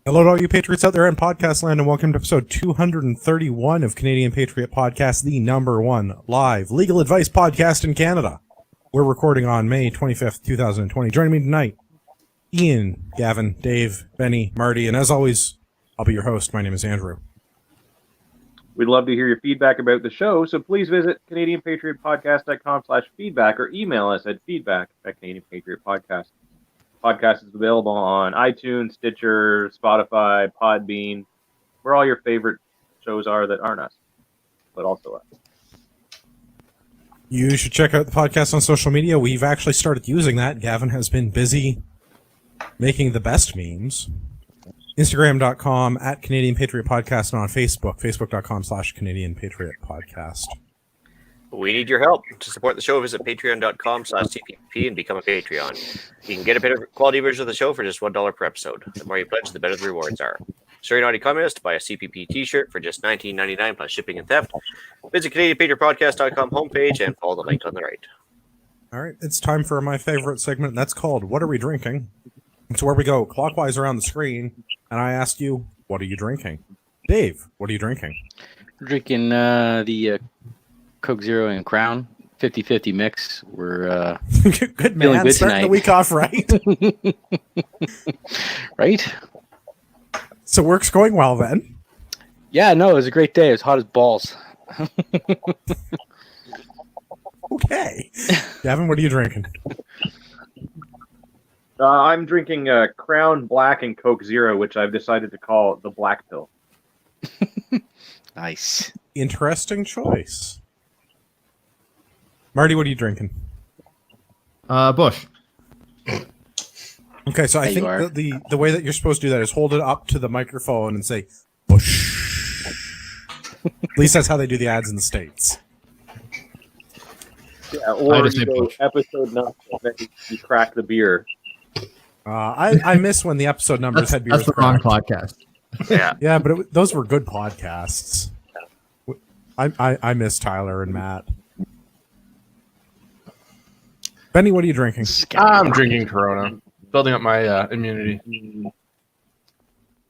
Hello to all you Patriots out there in podcast land, and welcome to episode 231 of Canadian Patriot Podcast, the number one live legal advice podcast in Canada. We're recording on May 25th, 2020. Joining me tonight, Ian, Gavin, Dave, Benny, Marty, and as always, I'll be your host. My name is Andrew. We'd love to hear your feedback about the show, so please visit CanadianPatriotPodcast.com/feedback or email us at feedback@CanadianPatriotPodcast. Podcast is available on iTunes, Stitcher, Spotify, Podbean, where all your favorite shows are that aren't us, but also us. You should check out the podcast on social media. We've actually started using that. Gavin has been busy making the best memes. Instagram.com @Canadian Patriot Podcast, and on Facebook, Facebook.com/Canadian Patriot Podcast. We need your help. To support the show, visit patreon.com/CPP and become a Patreon. You can get a better quality version of the show for just $1 per episode. The more you pledge, the better the rewards are. Sure you're not a communist? Buy a CPP t-shirt for just $19.99 plus shipping and theft. Visit CanadianPatriotPodcast.com homepage and follow the link on the right. All right, it's time for my favorite segment, and that's called What Are We Drinking? It's where we go clockwise around the screen, and I ask you, what are you drinking? Dave, what are you drinking? Drinking the Coke Zero and Crown 50-50 mix. We're good man, good starting tonight. the week off right. Right? So work's going well then. Yeah, no, it was a great day. It was hot as balls. Okay. Gavin, what are you drinking? I'm drinking Crown Black and Coke Zero, which I've decided to call the Black Pill. Nice. Interesting choice. Marty, what are you drinking? Bush. Okay, so I There you think are. the way that you're supposed to do that is hold it up to the microphone and say, Bush. At least that's how they do the ads in the States. Yeah, or just you say go Bush. episode number, then you crack the beer. I miss when the episode numbers had beers. That's the wrong correct. podcast. Yeah. Yeah, but those were good podcasts. I miss Tyler and Matt. Benny, what are you drinking? I'm drinking Corona, building up my immunity.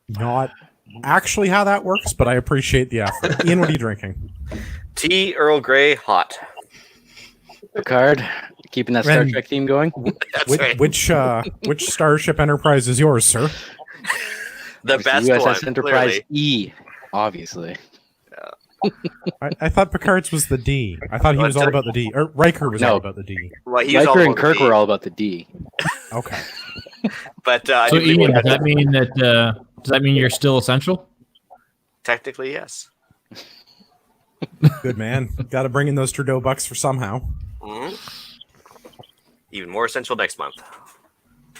Not actually how that works, but I appreciate the effort. Ian, what are you drinking? Tea Earl Grey hot. Picard, keeping that Star And- Trek theme going. That's right. Which Starship Enterprise is yours, sir? The best USS one, Enterprise clearly. E, obviously. I thought Picard's was the D. I thought he was all about the D. Or Riker was No. all about the D. Well, he was all Riker and about Kirk the were all about the D. Okay. But I So, do believe Ian, we does had- that mean that does that mean you're still essential? technically, yes. Good man. Got to bring in those Trudeau bucks for somehow. Mhm. Even more essential next month.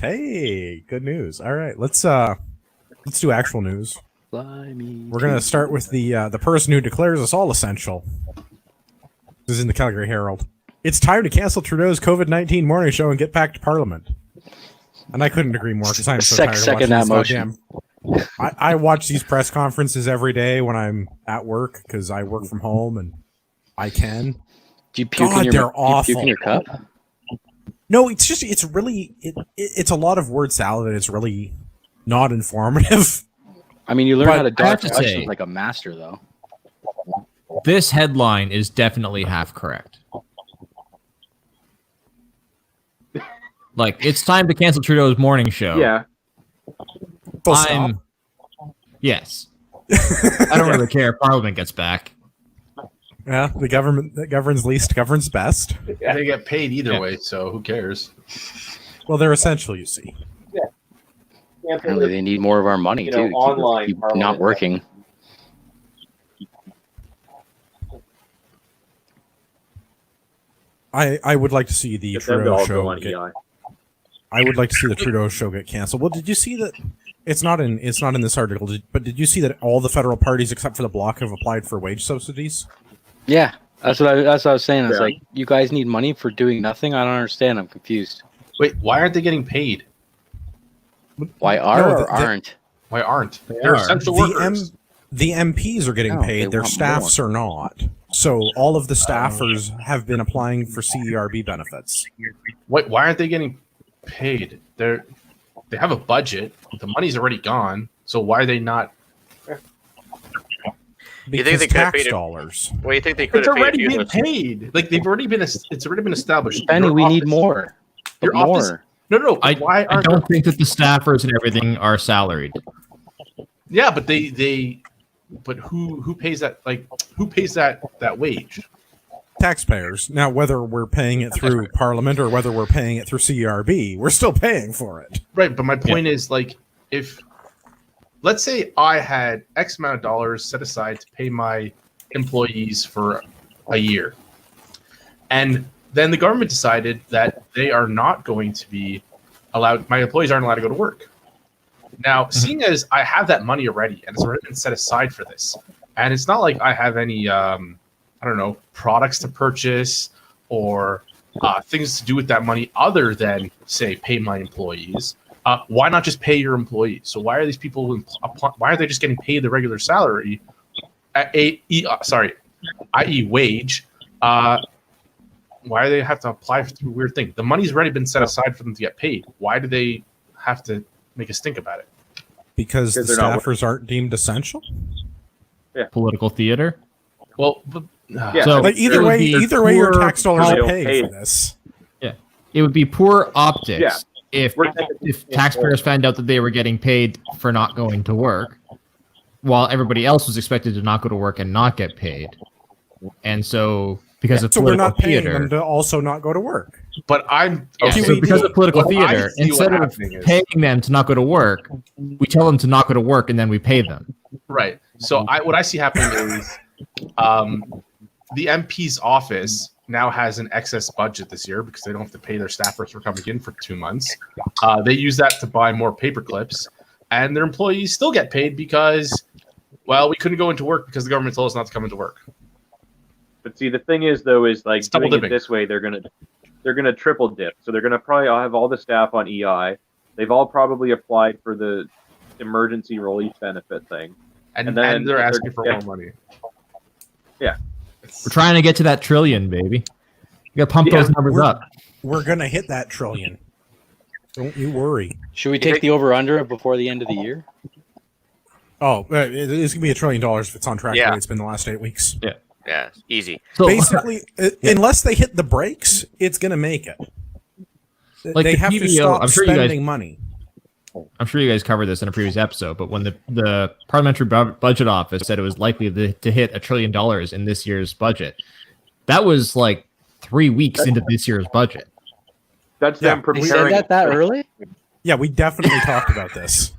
Hey, good news. All right, let's do actual news. Fly me. We're gonna start with the person who declares us all essential. This is in the Calgary Herald. It's time to cancel Trudeau's COVID-19 morning show and get back to Parliament. And I couldn't agree more because I'm so tired of Second watching that this motion. goddamn. I watch these press conferences every day when I'm at work because I work from home and I can. Do you puke God, in your, they're do you puke awful. in your cup? No, it's really it's a lot of word salad and it's really not informative. I mean, you learn But how to I have dodge to questions say- like a master, though. This headline is definitely half correct. Like, it's time to cancel Trudeau's morning show. Yeah. Full stop. Yes. I don't really care if Parliament gets back. Yeah, the government that governs least governs best. They get paid either Yeah. way, so who cares? Well, they're essential, you see. Apparently, they need more of our money, You too. know, to keep- online keep Parliament. not working. I would like to see the Get them to Trudeau all go show on get, EI. I would like to see the Trudeau show get canceled. Well, did you see that? It's not in this article, but did you see that all the federal parties except for the Bloc have applied for wage subsidies? Yeah, that's what I was saying. It's Yeah. like, you guys need money for doing nothing? I don't understand. I'm confused. Wait, why aren't they getting paid? Why are No, or aren't? Why aren't? They're are. essential The workers. The MPs are getting No, they paid. Their want staffs are not. So all of the staffers have been applying for CERB benefits. Why aren't they getting paid? They have a budget. The money's already gone. So why are they not? Because think they could have tax paid it- dollars. Well, you think they could It's have paid already you been those- paid. Like it's already been established. Benny, Your we need office- more. But Your office- more. No. I, Why I aren't? don't think that the staffers and everything are salaried. Yeah, but but who pays that? Like who pays that wage? Taxpayers. Now, whether we're paying it through Parliament or whether we're paying it through CRB, we're still paying for it. Right, but my point is, like, if let's say I had X amount of dollars set aside to pay my employees for a year, and then the government decided that they are not going to be allowed, my employees aren't allowed to go to work. Now, seeing as I have that money already and it's already been set aside for this, and it's not like I have any, I don't know, products to purchase or things to do with that money other than, say, pay my employees. Why not just pay your employees? So why are these people? Why are they just getting paid the regular salary, i.e., wage? Why do they have to apply for the weird thing? The money's already been set aside for them to get paid. Why do they have to make us think about it? Because the Because they're not staffers aren't deemed essential. Political theater. Well, Yeah. So But it either would way, be your poor- tax dollars They are don't paying pay. for this. It would be poor optics Yeah. if We're taking- if taxpayers found out that they were getting paid for not going to work, while everybody else was expected to not go to work and not get paid. And so, because of So we're political not paying theater, them to also not go to work. but I'm yeah, okay. so because of political What I theater, see what instead of happening is- paying them to not go to work, we tell them to not go to work and then we pay them. Right. So what I see happening is the MP's office now has an excess budget this year because they don't have to pay their staffers for coming in for 2 months. They use that to buy more paper clips, and their employees still get paid because, well, we couldn't go into work because the government told us not to come into work. But see, the thing is, though, is like It's double doing it dipping. this way, they're gonna triple dip. So they're gonna probably have all the staff on EI. They've all probably applied for the emergency relief benefit thing. And And then they're they're- asking for yeah. more money. Yeah. We're trying to get to that trillion, baby. You got to pump Yeah, those numbers up. We're gonna hit that trillion. Don't you worry. Should we take the over under before the end of the year? Oh, it is gonna be $1 trillion if it's on track. Yeah. The way it's been the last 8 weeks. Yeah, easy. So, Basically, unless they hit the brakes, it's gonna make it. Like they the have to PBO, stop I'm sure you guys- spending money. I'm sure you guys covered this in a previous episode, but when the Parliamentary Budget Office said it was likely to hit $1 trillion in this year's budget, that was like 3 weeks into this year's budget. That's Yeah, them They preparing. said that early? Yeah, we definitely talked about this.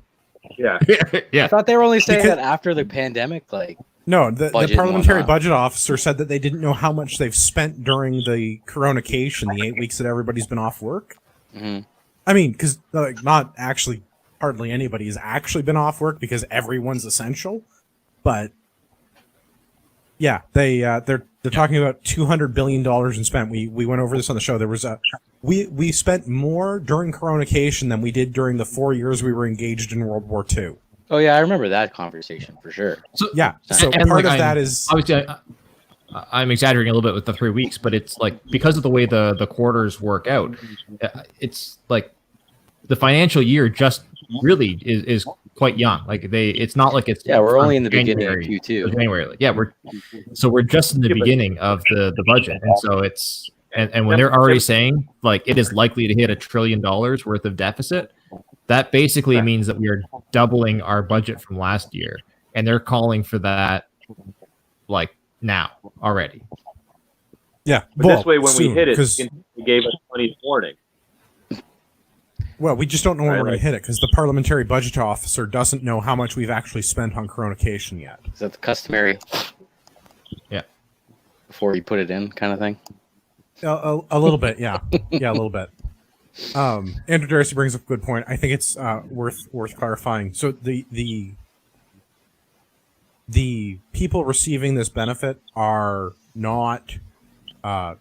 Yeah. I Yeah, thought they were only saying Because- that after the pandemic. Like, No, the Budget and parliamentary whatnot. budget officer said that they didn't know how much they've spent during the coronation, the 8 weeks that everybody's been off work. mhm. I mean, because not actually, hardly anybody has actually been off work because everyone's essential. But yeah, they're talking about $200 billion in spent. We went over this on the show. There was we spent more during coronation than we did during the 4 years we were engaged in World War II. Oh yeah, I remember that conversation for sure. Yeah, so And, part like, of that is obviously I'm exaggerating a little bit with the 3 weeks, but it's like because of the way the quarters work out, it's like the financial year just really is quite young. Like it's not like it's Yeah, we're only in the beginning of January. Q2. January. Like, yeah, we're just in the beginning of the budget, and so it's and when they're already saying like it is likely to hit $1 trillion worth of deficit, that basically means that we are doubling our budget from last year, and they're calling for that like now already. yeah. But this way, when we soon, hit it, 'cause- they gave us plenty of warning. well, we just don't know when Right, we're going like- to hit it because the parliamentary budget officer doesn't know how much we've actually spent on coronation yet. Is that the customary? Yeah. Before you put it in, kind of thing. A little bit, yeah, yeah, a little bit. Andrew Darcy brings up a good point. I think it's worth clarifying. So the people receiving this benefit are not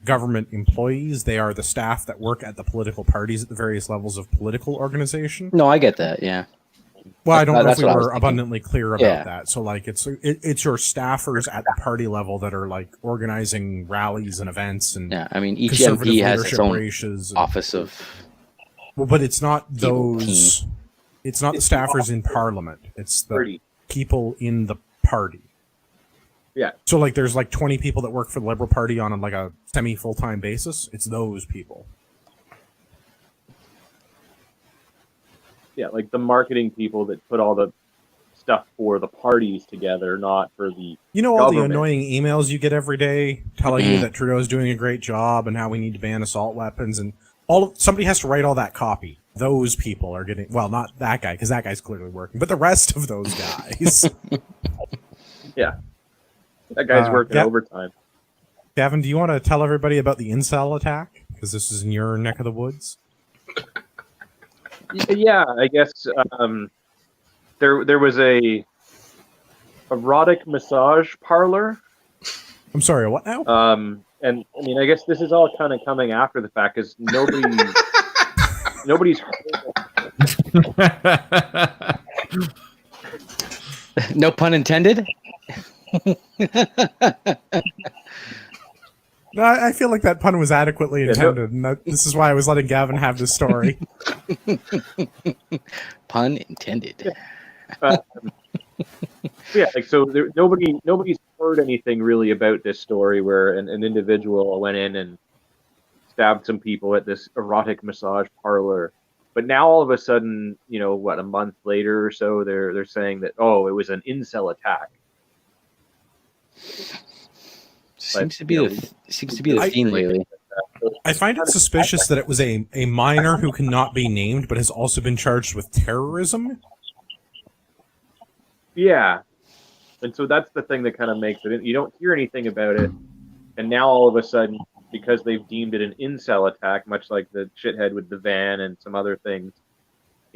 government employees. They are the staff that work at the political parties at the various levels of political organization. No, I get that. Yeah. Well, I don't know if That's we what I was were thinking. abundantly clear about Yeah. that. So, like, it's your staffers at the party level that are like organizing rallies and events and Yeah. I mean, each conservative MP has its leadership own races. office of. Well, but it's not Evil those. It's not the staffers in Parliament. It's the Party. people in the party. Yeah. So like there's like 20 people that work for the Liberal Party on like a semi full-time basis. It's those people. Yeah, like the marketing people that put all the stuff for the parties together, not for the You know all government. the annoying emails you get every day telling you that Trudeau's doing a great job and how we need to ban assault weapons and somebody has to write all that copy. Those people are getting, well, not that guy because that guy's clearly working, but the rest of those guys. Yeah. That guy's working yeah. overtime. Gavin, do you want to tell everybody about the incel attack? Because this is in your neck of the woods. Yeah, I guess there was a erotic massage parlor. I'm sorry, what now? And I mean, I guess this is all kind of coming after the fact because nobody's heard. No pun intended. No, I feel like that pun was adequately intended, and this is why I was letting Gavin have this story. Pun intended. Yeah, like so, nobody's heard anything really about this story where an individual went in and stabbed some people at this erotic massage parlor. But now all of a sudden, a month later or so, they're saying that it was an incel attack. Seems to be the theme lately. I find it suspicious that it was a minor who cannot be named, but has also been charged with terrorism. Yeah, and so that's the thing that kind of makes it. You don't hear anything about it, and now all of a sudden, because they've deemed it an incel attack, much like the shithead with the van and some other things,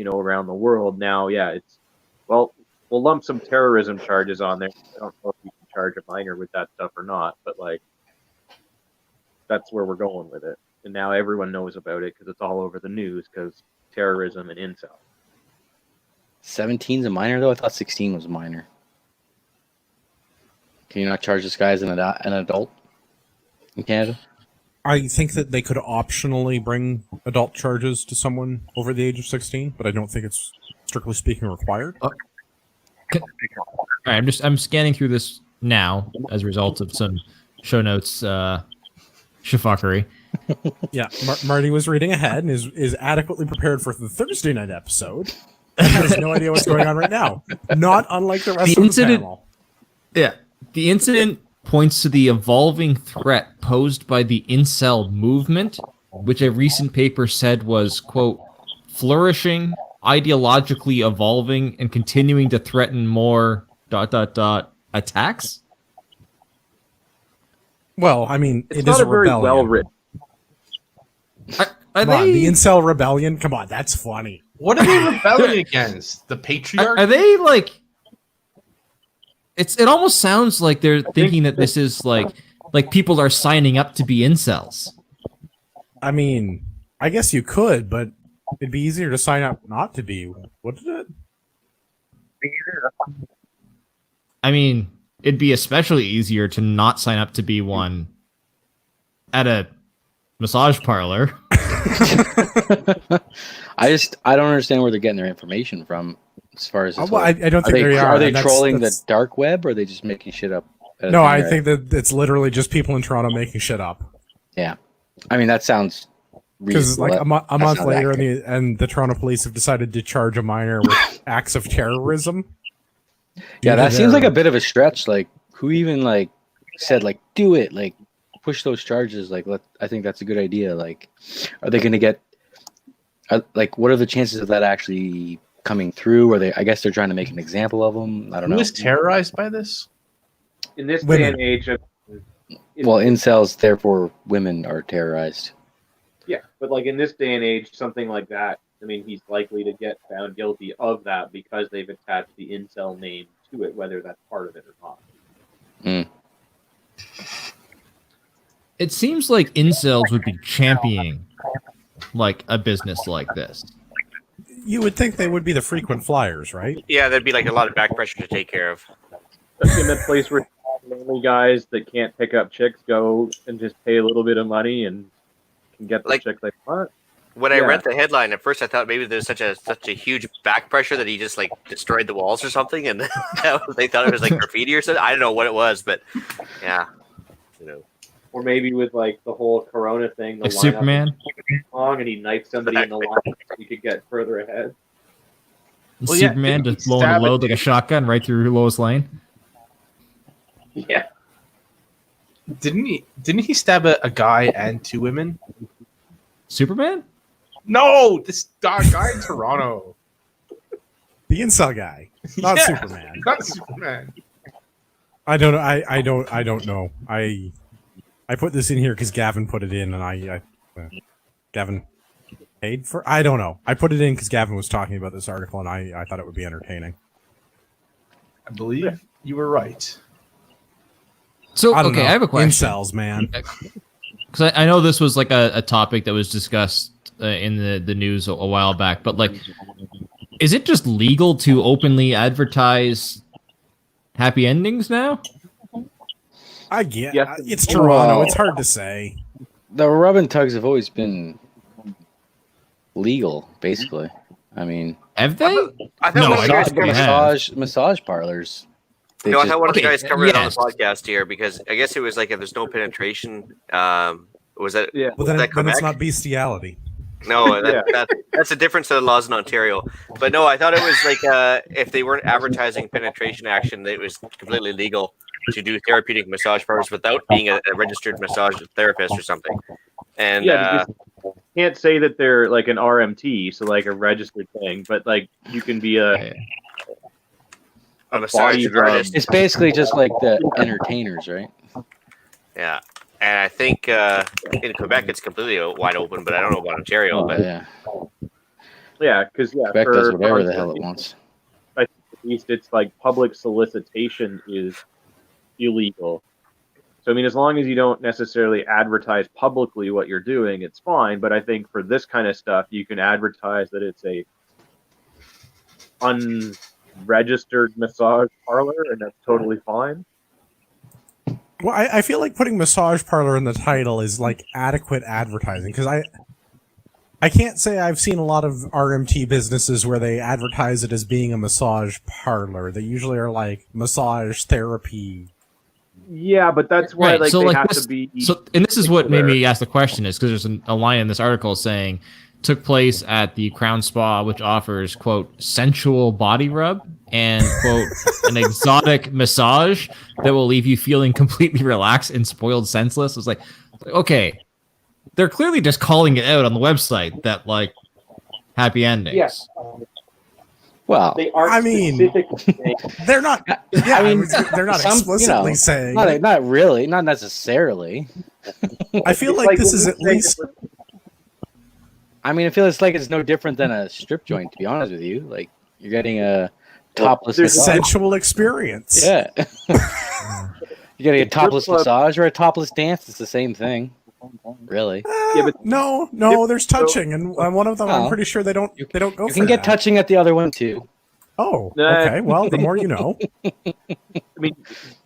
around the world. Now, it's we'll lump some terrorism charges on there. I don't know if you can charge a minor with that stuff or not, but that's where we're going with it. And now everyone knows about it because it's all over the news because terrorism and incel. 17's a minor though. I thought 16 was a minor. Can you not charge this guy as an adult in Canada? I think that they could optionally bring adult charges to someone over the age of 16, but I don't think it's strictly speaking required. All right, I'm scanning through this now as a result of some show notes shaffuckery. Yeah, Marty was reading ahead and is adequately prepared for the Thursday night episode. He has no idea what's going on right now. Not unlike the rest of the panel. Yeah, the incident points to the evolving threat posed by the incel movement, which a recent paper said was, quote, flourishing, ideologically evolving, and continuing to threaten more ... attacks? Well, I mean, It's it not is a very rebellion. well written. Are Come on, the incel rebellion? Come on, that's funny. What are they rebelling against? The patriarch? Are they like? It almost sounds like they're thinking that this is like people are signing up to be incels. I mean, I guess you could, but it'd be easier to sign up not to be, wouldn't it? I mean, it'd be especially easier to not sign up to be one at a massage parlor. I don't understand where they're getting their information from. As far as Well, I don't think they are. Are they That's- trolling that's- the dark web, or are they just making shit up? No, I think that it's literally just people in Toronto making shit up. Yeah, I mean that sounds Because reasonable. like a month sounds later, accurate. and the Toronto police have decided to charge a minor with acts of terrorism. Yeah, due that to seems their- like a bit of a stretch. Like, who even said do it? Push those charges. I think that's a good idea. Are they going to get? What are the chances of that actually coming through? I guess they're trying to make an example of them. I don't Who know. is terrorized by this? In this day Women. and age, Well, incels, therefore, women are terrorized. yeah, but in this day and age, something like that, I mean, he's likely to get found guilty of that because they've attached the incel name to it, whether that's part of it or not. Mm. It seems like incels would be championing a business like this. You would think they would be the frequent flyers, right? Yeah, there'd be a lot of back pressure to take care of. In that place where lonely guys that can't pick up chicks go and just pay a little bit of money and can get the chick they want. When I read the headline at first, I thought maybe there's such a huge back pressure that he just like destroyed the walls or something, and they thought it was like graffiti or something. I don't know what it was, but yeah, Or maybe with like the whole Corona thing, the Like lineup Superman. was long, and he knifed somebody in the line so he could get further ahead. Well, yeah, Superman didn't he just blowing a stab load it? like a shotgun right through Lois Lane. Yeah. Didn't he stab a guy and 2 women? Superman? No, this guy in Toronto. The incel guy, not Yeah, Superman. Not Superman. I don't know. I don't know. I put this in here because Gavin put it in, and Gavin paid for. I don't know. I put it in because Gavin was talking about this article, and I thought it would be entertaining. I believe you were right. So, I don't okay, know. I have a question. Incels, man. Because I know this was like a topic that was discussed in the news a while back, but like, is it just legal to openly advertise happy endings now? I get. Yeah. It's Toronto. Well, It's hard to say. The rub and tugs have always been legal, basically. I mean, Have they? I thought No, one of I the don't guys think we covered have. massage parlors. they No, I just- thought one of the Okay, guys covered it on yes. the podcast here because I guess it was like if there's no penetration, was that Yeah. Well, was then, that then it's Quebec? not bestiality. No, that's a difference in the laws in Ontario. But no, I thought it was like if they weren't advertising penetration action, it was completely legal to do therapeutic massage parlors without being a registered massage therapist or something. And Yeah, because you can't say that they're like an RMT, so like a registered thing, but like you can be a massage body rub. artist. It's basically just like the entertainers, right? Yeah. And I think in Quebec it's completely wide open, but I don't know about Ontario. Oh, but yeah. Yeah, because Quebec does whatever the hell it wants. At least it's like public solicitation is illegal. So I mean, as long as you don't necessarily advertise publicly what you're doing, it's fine. But I think for this kind of stuff, you can advertise that it's a unregistered massage parlor, and that's totally fine. Well, I feel like putting massage parlor in the title is like adequate advertising because I can't say I've seen a lot of RMT businesses where they advertise it as being a massage parlor. They usually are like massage therapy. Yeah, but that's why Right, like so, they like, have this- to be. So, and this is what made particular. me ask the question is because there's a line in this article saying took place at the Crown Spa, which offers quote sensual body rub and quote an exotic massage that will leave you feeling completely relaxed and spoiled senseless. It's like, okay, they're clearly just calling it out on the website that like happy endings. Yes. Well, They are. I mean- specifically saying- They're not. Yeah, I mean, they're not some, explicitly you know, saying. not really, not necessarily. I feel it's like this when is you at say least. that- I mean, I feel it's no different than a strip joint, to be honest with you. Like, you're getting a topless there's massage. Sensual experience. Yeah. You're getting a topless club- massage or a topless dance. It's the same thing, really. Yeah, but No, there's touching, and one of them I'm Well, pretty sure they don't go You for can get that. touching at the other one, too. Oh, Nah. okay. Well, the more you know. I mean,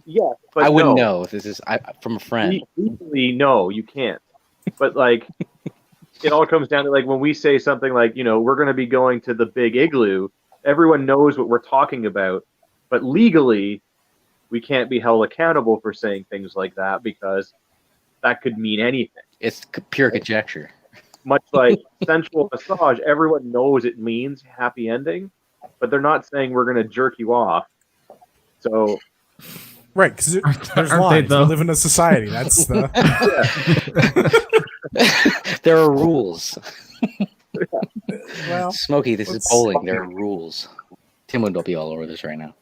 yeah, but I wouldn't no. know if this is from a friend. Legally, no, you can't. But like, it all comes down to like when we say something like, we're going to be going to the big igloo. Everyone knows what we're talking about, but legally, we can't be held accountable for saying things like that because that could mean anything. It's pure conjecture. Much like sensual massage, everyone knows it means happy ending, but they're not saying we're going to jerk you off. So Right, because there's Aren't they, lines. We though? live in a society. That's the. There are rules. Well, Smokey, this is let's- bowling. There are rules. Tim would be all over this right now.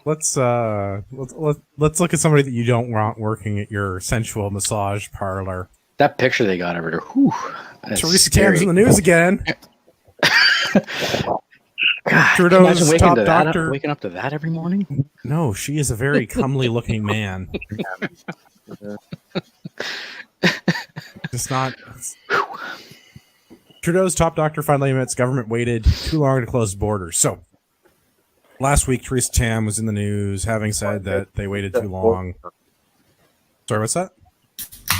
let's look at somebody that you don't want working at your sensual massage parlor. That picture they got of her, whew, that's Teresa scary. Tam's in the news again. God, can you Trudeau's imagine top doctor. waking up to that every morning? No, she is a very comely looking man. Just not. Trudeau's top doctor finally admits government waited too long to close borders. So, last week, Teresa Tam was in the news having said that they waited too long. Sorry, what's that?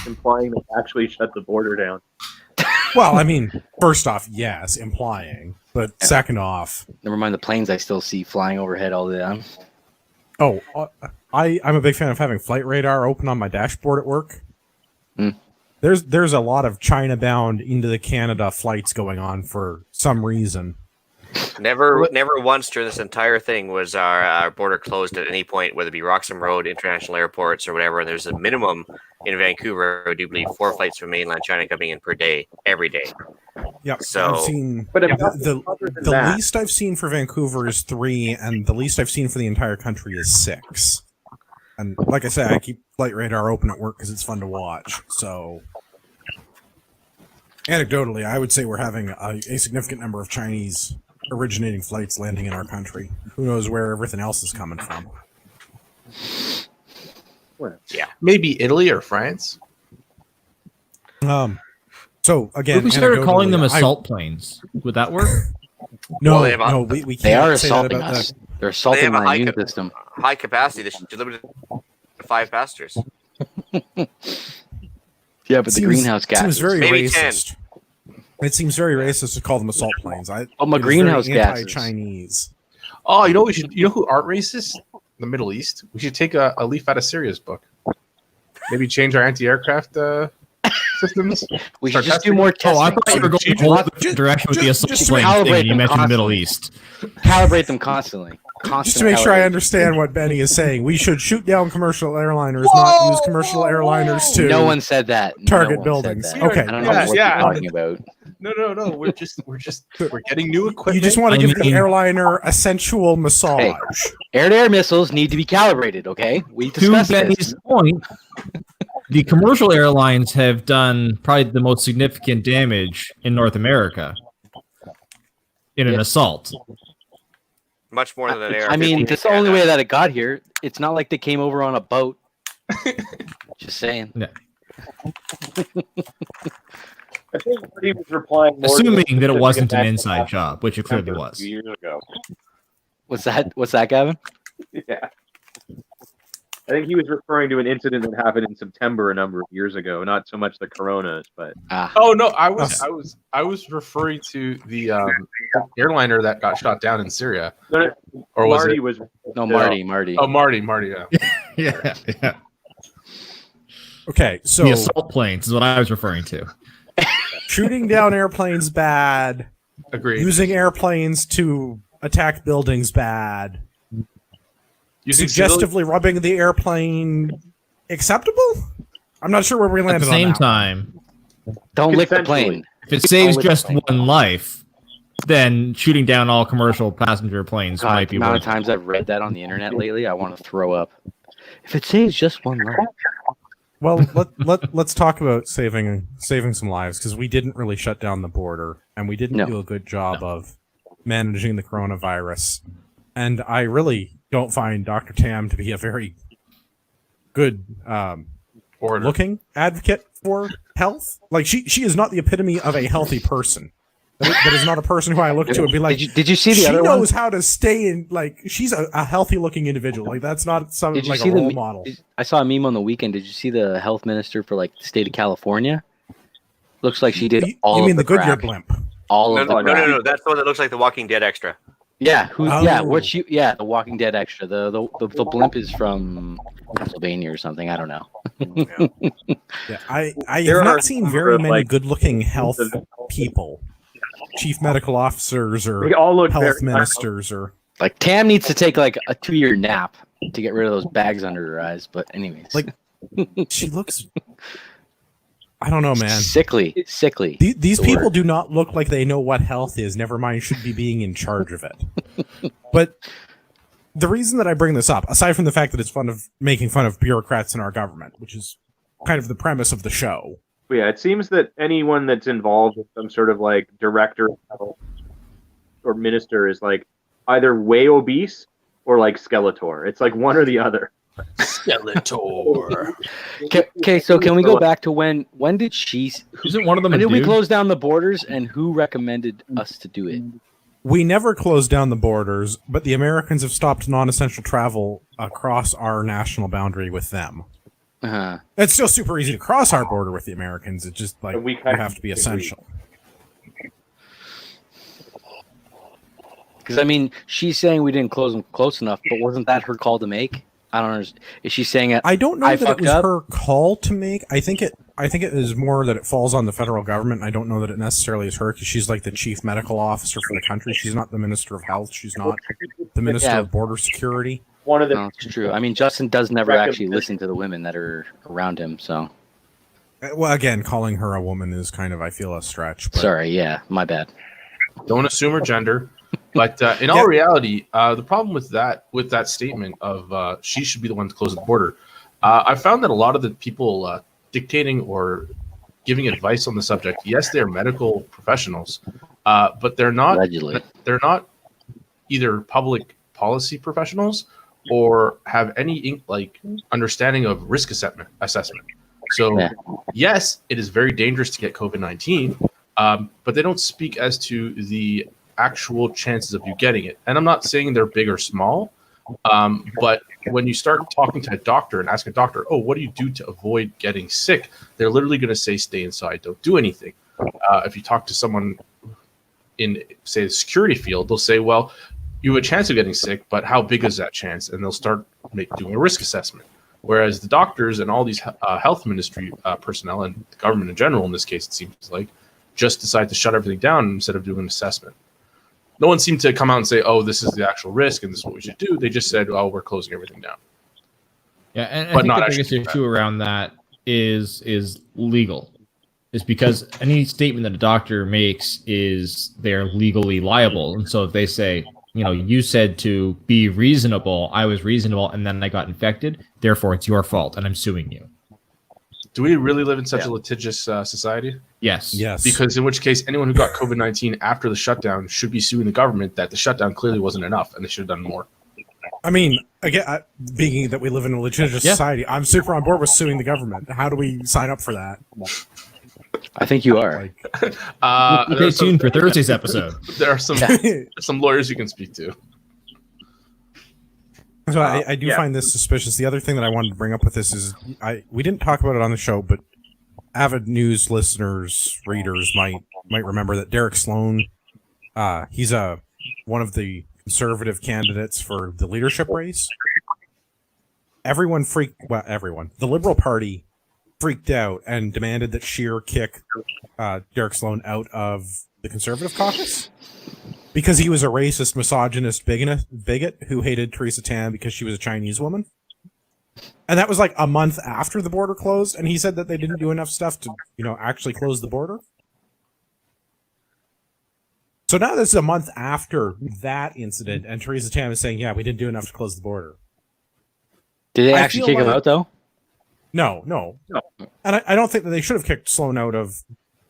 implying they actually shut the border down. Well, I mean, first off, yes, implying, but second off, Never mind the planes I still see flying overhead all the time. oh, I'm a big fan of having flight radar open on my dashboard at work. Hmm. There's a lot of China-bound into the Canada flights going on for some reason. Never once during this entire thing was our border closed at any point, whether it be Roxham Road, international airports, or whatever. And there's a minimum in Vancouver, I do believe, 4 flights from mainland China coming in per day, every day. Yep. So- I've seen, But if the other than the that- least I've seen for Vancouver is 3, and the least I've seen for the entire country is 6. And like I said, I keep flight radar open at work because it's fun to watch. So, anecdotally, I would say we're having a significant number of Chinese originating flights landing in our country. Who knows where everything else is coming from? Maybe Italy or France. So again, If we started calling them anecdotally, assault planes, would that work? No, Well, they have a- no, we can't They are say that assaulting about us. that. They're assaulting have a my high immune cap- system. High capacity. They should limit it to 5 passengers. Yeah, but the greenhouse Seems gases. very Maybe 10. racist. It seems very racist to call them assault planes. my it is very greenhouse gases. anti-Chinese. Oh, you know what we should. You know who aren't racist? The Middle East. We should take a leaf out of Syria's book. Maybe change our anti-aircraft systems. We should Start just do testing. more Oh, testing. I thought you were going a whole different direction with the assault just plane calibrate thing, and you them mentioned the Middle constantly. East. Calibrate them constantly. Just to make sure I understand what Benny is saying, we should shoot down commercial airliners, not use commercial airliners to No one said that. target one said buildings. that. Okay. I don't know Yeah, what yeah. you're talking about. No. We're getting new equipment. You just want to I give the mean- airliner a sensual massage. Air-to-air missiles need to be calibrated. Okay, we To discussed Benny's this. point, the commercial airlines have done probably the most significant damage in North America in an Yeah. assault. Much more than an air. I mean, that's the only way that it got here. It's not like they came over on a boat. Just saying. I think he was replying more Assuming to that it the wasn't an national inside job, which it clearly a was. few years ago. What's that, Gavin? Yeah. I think he was referring to an incident that happened in September a number of years ago, not so much the coronas, but Oh no, I was referring to the airliner that got shot down in Syria. Or was Marty it? was No, Marty. Oh, Marty. Yeah. Yeah. Okay, so The assault planes is what I was referring to. shooting down airplanes bad, Agreed. using airplanes to attack buildings bad, Using suggestively rubbing the airplane acceptable? I'm not sure where we At landed the same on that. time, Don't lick the Consensually. plane. if it saves lick just the plane. one life, then shooting down all commercial passenger planes God, might the be amount worth of times I've read that on the internet lately, I want to throw up. If it saves just one life. Well, let's talk about saving some lives, because we didn't really shut down the border, and we didn't No. do a good job of managing the coronavirus. And I really don't find Dr. Tam to be a very good Order. looking advocate for health. Like she is not the epitome of a healthy person. That is not a person who I look to and be like, Did you see the she other one? knows how to stay in. Like she's a healthy looking individual. Like that's not some Did you like see a the role me- model. I saw a meme on the weekend. Did you see the health minister for like the state of California? Looks like she did all You of mean the the Goodyear crack. blimp? All No, of the no, crack. no. That's the one that looks like the Walking Dead extra. Yeah, who? Oh. Yeah, the Walking Dead extra. The blimp is from Pennsylvania or something. I don't know. Yeah, I There have are not seen some very of, many like, good looking health of- people, chief medical officers they or all look health very ministers or. Like Tam needs to take like a 2-year nap to get rid of those bags under her eyes. But anyways, Like, She looks. I don't know, man. sickly. These the people word. do not look like they know what health is. Never mind, should be being in charge of it. But the reason that I bring this up, aside from the fact that it's fun of making fun of bureaucrats in our government, which is kind of the premise of the show. Yeah, it seems that anyone that's involved with some sort of like director or minister is like either way obese or like Skeletor. It's like one or the other. Skeletor. Okay, so can we go back to when did she? Isn't one of them When a did we dude? close down the borders, and who recommended us to do it? We never closed down the borders, but the Americans have stopped non-essential travel across our national boundary with them. Uh-huh. It's still super easy to cross our border with the Americans. It's just like And we you kind of have to be agree. essential. Because I mean, she's saying we didn't close them close enough, but wasn't that her call to make? I don't understand. Is she saying it? I don't know that it fucked was up? her call to make. I think it is more that it falls on the federal government. I don't know that it necessarily is her because she's like the chief medical officer for the country. She's not the minister of health. She's not the minister Yeah. of border security. One of the No, it's true. I mean, Justin does never actually listen to the women that are around him. So Well, again, calling her a woman is kind of, I feel, a stretch. But sorry. Yeah, my bad. Don't assume her gender. But in all reality, the problem with that statement of she should be the one to close the border, I found that a lot of the people dictating or giving advice on the subject, yes, they're medical professionals, but they're not. Allegedly. They're not either public policy professionals or have any understanding of risk assessment. So, Yeah. yes, it is very dangerous to get COVID-19, but they don't speak as to the actual chances of you getting it. And I'm not saying they're big or small, but when you start talking to a doctor and ask a doctor, oh, what do you do to avoid getting sick? They're literally going to say, stay inside, don't do anything. If you talk to someone in, say, the security field, they'll say, well, you have a chance of getting sick, but how big is that chance? And they'll start doing a risk assessment. Whereas the doctors and all these health ministry personnel and the government in general, in this case, it seems like, just decide to shut everything down instead of doing an assessment. No one seemed to come out and say, oh, this is the actual risk and this is what we should do. They just said, oh, we're closing everything down. Yeah, and I But think not the biggest actually issue around that is legal. Is because any statement that a doctor makes is they're legally liable. And so if they say, you said to be reasonable, I was reasonable, and then I got infected, therefore it's your fault, and I'm suing you. Do we really live in such a litigious society? Yes. yes, Because in which case, anyone who got COVID-19 after the shutdown should be suing the government that the shutdown clearly wasn't enough and they should have done more. I mean, again, being that we live in a litigious society, I'm super on board with suing the government. How do we sign up for that? I think you are. Stay tuned for Thursday's episode. There are some lawyers you can speak to. So I do find this suspicious. The other thing that I wanted to bring up with this is we didn't talk about it on the show, but avid news listeners, readers might remember that Derek Sloan, he's one of the conservative candidates for the leadership race. The Liberal Party freaked out and demanded that Scheer kick Derek Sloan out of the Conservative caucus because he was a racist, misogynist bigot who hated Theresa Tam because she was a Chinese woman. And that was like a month after the border closed, and he said that they didn't do enough stuff to, actually close the border. So now this is a month after that incident, and Theresa Tam is saying, yeah, we didn't do enough to close the border. Did they I actually feel kick him like- out though? No. And I don't think that they should have kicked Sloan out of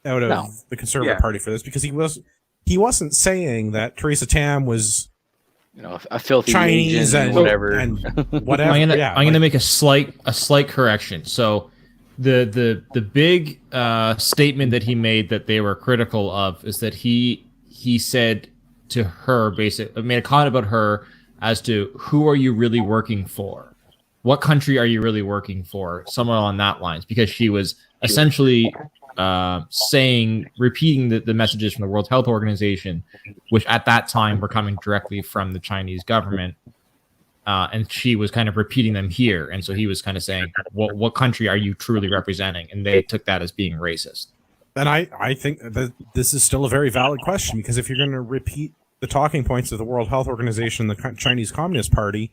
the Conservative Party for this, because he wasn't saying that Theresa Tam was A filthy Chinese Asian and whatever. and whatever. I'm gonna make a slight correction. So the big statement that he made that they were critical of is that he said to her, basically made a comment about her as to who are you really working for? What country are you really working for? Someone on that lines, because she was essentially repeating the messages from the World Health Organization, which at that time were coming directly from the Chinese government. And she was kind of repeating them here. And so he was kind of saying, what country are you truly representing? And they took that as being racist. And I think that this is still a very valid question, because if you're going to repeat the talking points of the World Health Organization and the Chinese Communist Party,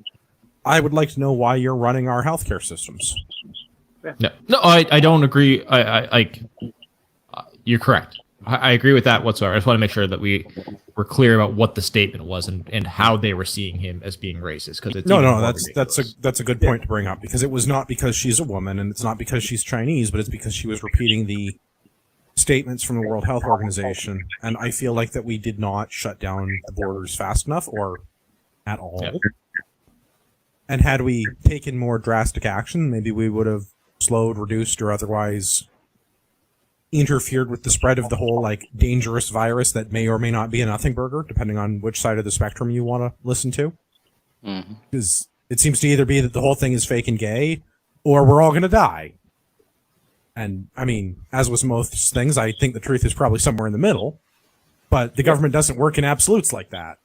I would like to know why you're running our healthcare systems. No, I don't agree. You're correct. I agree with that whatsoever. I just want to make sure that we were clear about what the statement was and how they were seeing him as being racist. Because it's that's a good point to bring up, because it was not because she's a woman and it's not because she's Chinese, but it's because she was repeating the statements from the World Health Organization. And I feel like that we did not shut down the borders fast enough or at all. Yeah. And had we taken more drastic action, maybe we would have slowed, reduced, or otherwise interfered with the spread of the whole dangerous virus that may or may not be a nothing burger, depending on which side of the spectrum you want to listen to. Because it seems to either be that the whole thing is fake and gay, or we're all going to die. And I mean, as with most things, I think the truth is probably somewhere in the middle, but the government doesn't work in absolutes like that.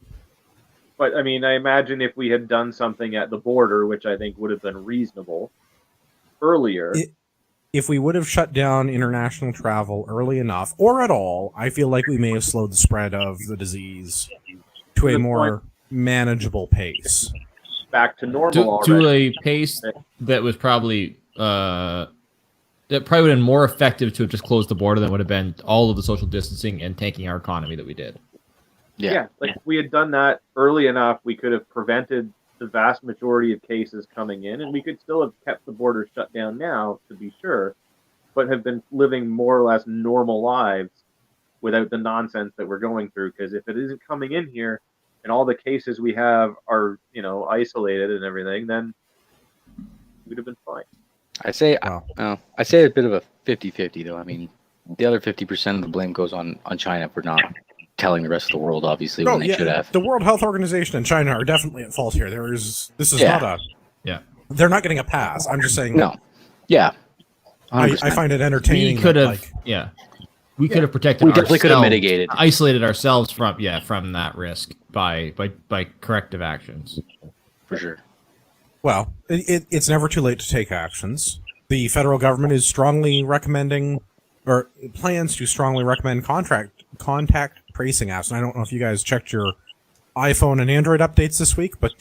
But I mean, I imagine if we had done something at the border, which I think would have been reasonable earlier. If we would have shut down international travel early enough, or at all, I feel like we may have slowed the spread of the disease to a more manageable pace. Back to normal to already. a pace that was probably that probably would have been more effective to have just closed the border than would have been all of the social distancing and tanking our economy that we did. Yeah, like if we had done that early enough, we could have prevented the vast majority of cases coming in, and we could still have kept the border shut down now, to be sure, but have been living more or less normal lives without the nonsense that we're going through. Because if it isn't coming in here, and all the cases we have are, isolated and everything, then we'd have been fine. I say, Wow. I say a bit of a 50-50 though. I mean, the other 50% of the blame goes on China for not telling the rest of the world, obviously, when they should have. The World Health Organization and China are definitely at fault here. This is Yeah. not a. Yeah. They're not getting a pass. I'm just saying. No. Yeah. I 100%. find it entertaining. We could that, have, we could have protected. We definitely could have ourselves, mitigated. isolated ourselves from that risk by corrective actions. For sure. Well, it's never too late to take actions. The federal government is strongly recommending, or plans to strongly recommend contact tracing apps. And I don't know if you guys checked your iPhone and Android updates this week, but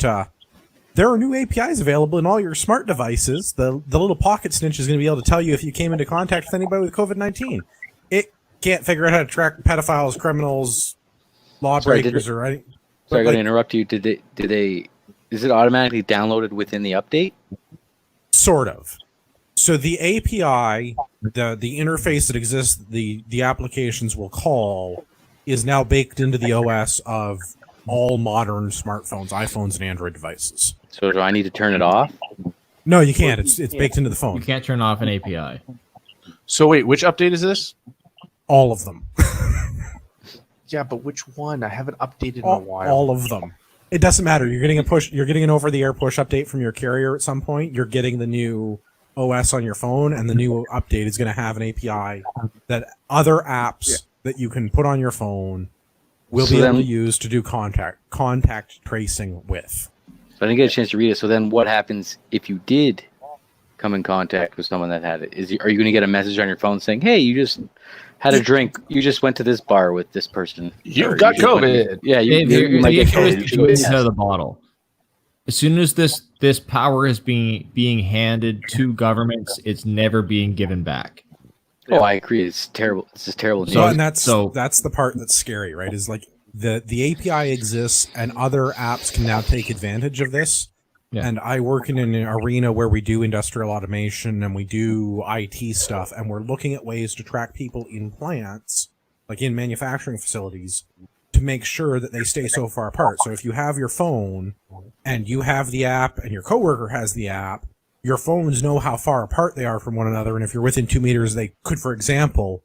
there are new APIs available in all your smart devices. The little pocket snitch is going to be able to tell you if you came into contact with anybody with COVID-19. It can't figure out how to track pedophiles, criminals, lawbreakers, or anything. Sorry, I got to interrupt you. Did they? Is it automatically downloaded within the update? Sort of. So the API, the interface that exists, the applications will call, is now baked into the OS of all modern smartphones, iPhones, and Android devices. So do I need to turn it off? No, you can't. It's baked into the You phone. can't turn off an API. So wait, which update is this? All of them. Yeah, but which one? I haven't updated in a while. All of them. It doesn't matter. You're getting a push. You're getting an over-the-air push update from your carrier at some point. You're getting the new OS on your phone, and the new update is going to have an API that other apps that you can put on your phone will be able to use to do contact tracing with. So I didn't get a chance to read it. So then what happens if you did come in contact with someone that had it? Are you going to get a message on your phone saying, hey, you just had a drink. You just went to this bar with this person. You've Or got you just went- COVID. Yeah, You you might get take COVID. You should go this test. out of the bottle. As soon as this power is being handed to governments, it's never being given back. Oh, I agree. It's terrible. This is terrible news. So, and that's so- the part that's scary, right? Is like the API exists, and other apps can now take advantage of this. Yeah. And I work in an arena where we do industrial automation and we do IT stuff, and we're looking at ways to track people in plants, like in manufacturing facilities, to make sure that they stay so far apart. So if you have your phone and you have the app and your coworker has the app, your phones know how far apart they are from one another, and if you're within 2 meters, they could, for example,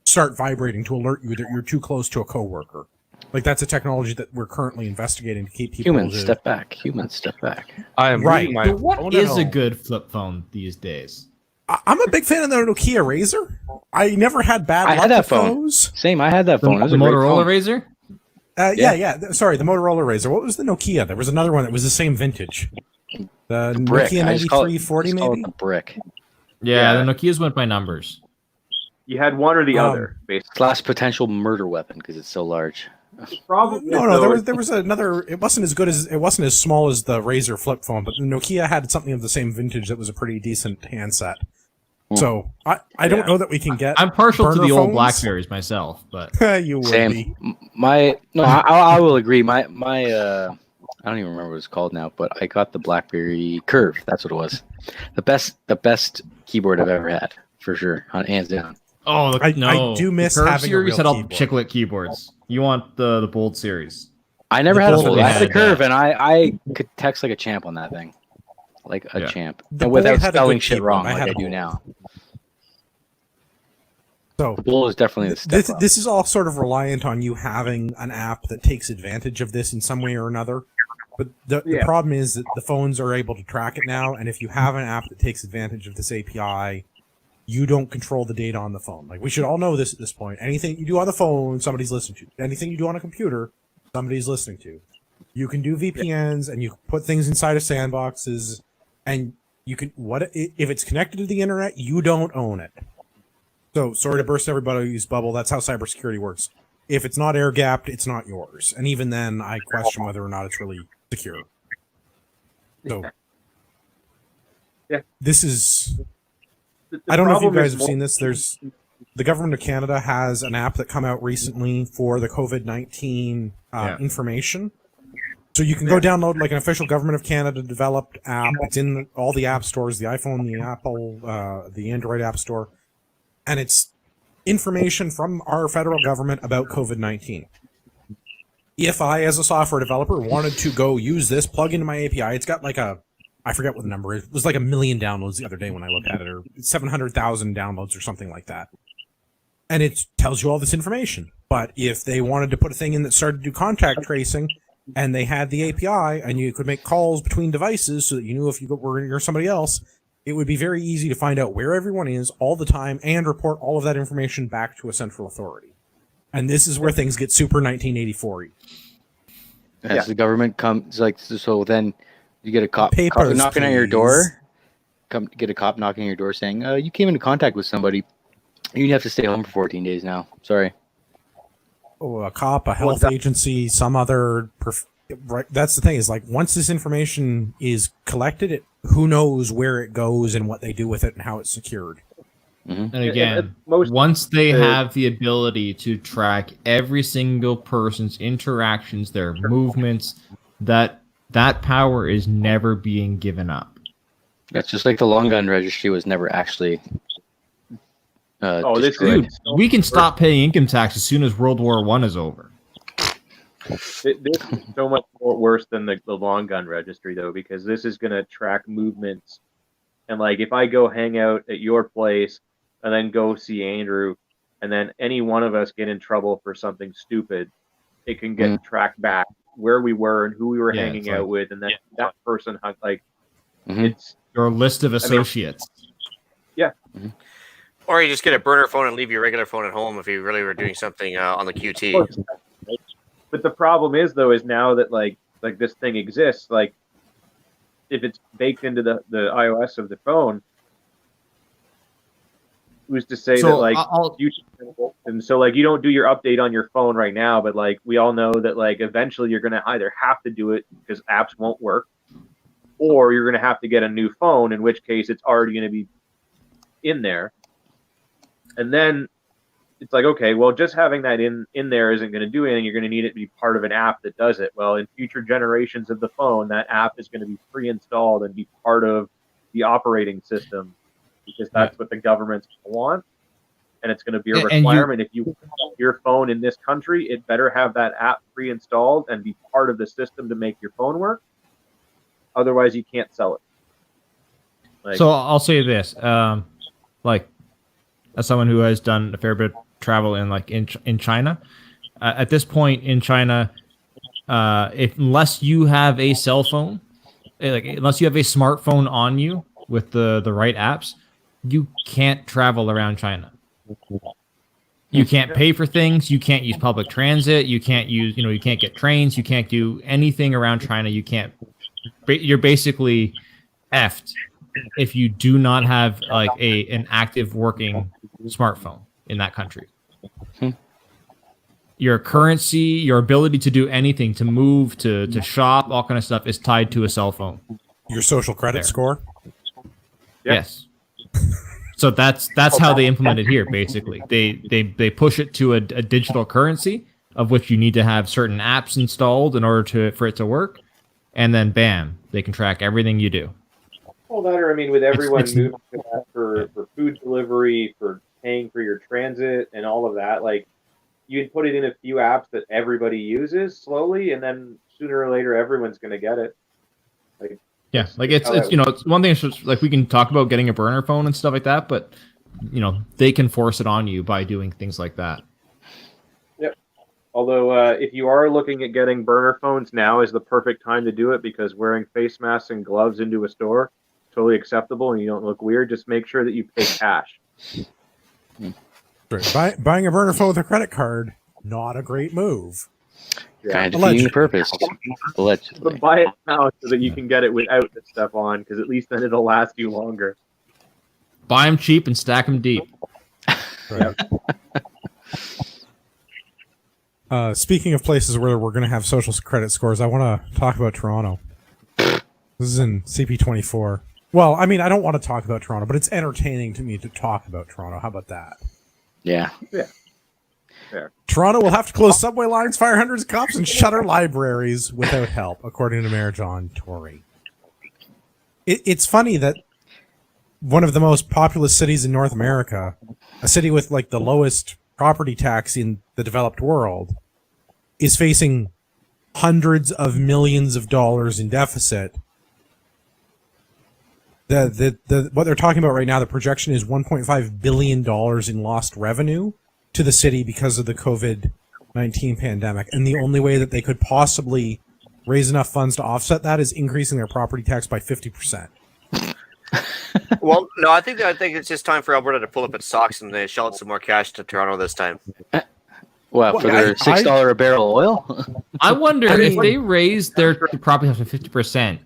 start vibrating to alert you that you're too close to a coworker. Like, that's a technology that we're currently investigating to keep people. Humans, step back. Humans, step back. I am Right. reading my But what phone at is a home. good flip phone these days? I'm a big fan of the Nokia Razor. I never had bad I luck had that with phone. those. Same. I had that phone. It was The a great Motorola phone. Razor? Sorry, the Motorola Razor. What was the Nokia? There was another one that was the same vintage. The Brick. Nokia I just call it, 9340, just call it maybe? the brick. Yeah, Yeah. the Nokias went by numbers. You had one or the Um, other, basically. Slash potential murder weapon because it's so large. Probably No, there was another. It wasn't as small as the Razor flip phone, but the Nokia had something of the same vintage that was a pretty decent handset. So I don't know that we can get. I'm partial to burner the old phones. Blackberries myself, but You would Same. be. I will agree. My I don't even remember what it's called now, but I got the BlackBerry Curve. That's what it was. The best keyboard I've ever had, for sure, hands down. I do miss the Curve having a series real had all keyboard. chiclet keyboards. You want the bold series. I never The had a Bold full. I had a had Curve, that. and I could text like a champ on that thing, like a Yeah. champ, The and Bold without had a spelling good shit keyboard. wrong I like had I a do Bold. now. So The Bull is definitely the step up. this is all sort of reliant on you having an app that takes advantage of this in some way or another. But the problem is that the phones are able to track it now, and if you have an app that takes advantage of this API, you don't control the data on the phone. Like, we should all know this at this point. Anything you do on the phone, somebody's listening to. Anything you do on a computer, somebody's listening to. You can do VPNs and you put things inside of sandboxes, and you can if it's connected to the internet, you don't own it. So sorry to burst everybody's bubble. That's how cybersecurity works. If it's not air gapped, it's not yours. And even then, I question whether or not it's really secure. So Yeah. This is. The I don't know if you problem guys is have seen this. There's the government of Canada has an app that come out recently for the COVID-19 information. So you can go download like an official government of Canada developed app. It's in all the app stores, the iPhone, the Apple, the Android app store. And it's information from our federal government about COVID-19. If I, as a software developer, wanted to go use this, plug into my API, it's got like I forget what the number is. It was like 1 million downloads the other day when I looked at it, or 700,000 downloads or something like that. And it tells you all this information. But if they wanted to put a thing in that started to do contact tracing, and they had the API, and you could make calls between devices so that you knew if you were near somebody else, it would be very easy to find out where everyone is all the time and report all of that information back to a central authority. And this is where things get super 1984-y. As the government comes, like, so then you get a cop Papers, knocking on your please. door. Come get a cop knocking on your door saying, you came into contact with somebody. You have to stay home for 14 days now. Sorry. Oh, a cop, a health agency, some other. Right. That's the thing is, like, once this information is collected, who knows where it goes and what they do with it and how it's secured. And again, once they have the ability to track every single person's interactions, their movements, that power is never being given up. That's just like the long gun registry was never actually. Dude, we can stop paying income tax as soon as World War I is over. This is so much more worse than the long gun registry, though, because this is going to track movements. And, like, if I go hang out at your place and then go see Andrew, and then any one of us get in trouble for something stupid, it can get tracked back where we were and who we were hanging out with, and then that person, it's your list of associates. Or you just get a burner phone and leave your regular phone at home if you really were doing something on the QT. But the problem is, though, is now that like this thing exists, like if it's baked into the iOS of the phone, who's to say that like and so like you don't do your update on your phone right now, but like we all know that like eventually you're gonna either have to do it because apps won't work, or you're gonna have to get a new phone, in which case it's already gonna be in there. And then it's like, okay, well, just having that in there isn't going to do anything. You're going to need it to be part of an app that does it. Well, in future generations of the phone, that app is going to be pre-installed and be part of the operating system, because that's what the governments want. And it's going to be a requirement. If you want your phone in this country, it better have that app pre-installed and be part of the system to make your phone work. Otherwise, you can't sell it. So I'll say this, as someone who has done a fair bit of travel in China, at this point in China, unless you have a cell phone, unless you have a smartphone on you with the right apps, you can't travel around China. You can't pay for things. You can't use public transit. You can't use, you can't get trains. You can't do anything around China. You can't. You're basically effed if you do not have like an active working smartphone in that country. Your currency, your ability to do anything, to move, to shop, all kind of stuff is tied to a cell phone. Your social credit score? Yes. So that's how they implement it here. Basically, they push it to a digital currency of which you need to have certain apps installed in order for it to work, and then bam, they can track everything you do. Well, that, or I mean, with everyone moving to that for food delivery, for paying for your transit and all of that, like you can put it in a few apps that everybody uses slowly, and then sooner or later everyone's going to get it. It's one thing. It's just, like, we can talk about getting a burner phone and stuff like that, but they can force it on you by doing things like that. Yep. Although if you are looking at getting burner phones, now is the perfect time to do it, because wearing face masks and gloves into a store, totally acceptable, and you don't look weird. Just make sure that you pay cash. Buying a burner phone with a credit card, not a great move. Kind of defeating the purpose. Allegedly. But buy it now so that you can get it without the stuff on, because at least then it'll last you longer. Buy them cheap and stack them deep. Right. Speaking of places where we're going to have social credit scores, I want to talk about Toronto. This is in CP24. Well, I mean, I don't want to talk about Toronto, but it's entertaining to me to talk about Toronto. How about that? Yeah. Fair. Toronto will have to close subway lines, fire hundreds of cops, and shutter libraries without help, according to Mayor John Tory. It's funny that one of the most populous cities in North America, a city with like the lowest property tax in the developed world, is facing hundreds of millions of dollars in deficit. What they're talking about right now, the projection is $1.5 billion in lost revenue to the city because of the COVID-19 pandemic. And the only way that they could possibly raise enough funds to offset that is increasing their property tax by 50%. Well, no, I think it's just time for Alberta to pull up its socks and they shell out some more cash to Toronto this time. Well, for their $6 a barrel oil? I wonder if they raise their property tax by 50%.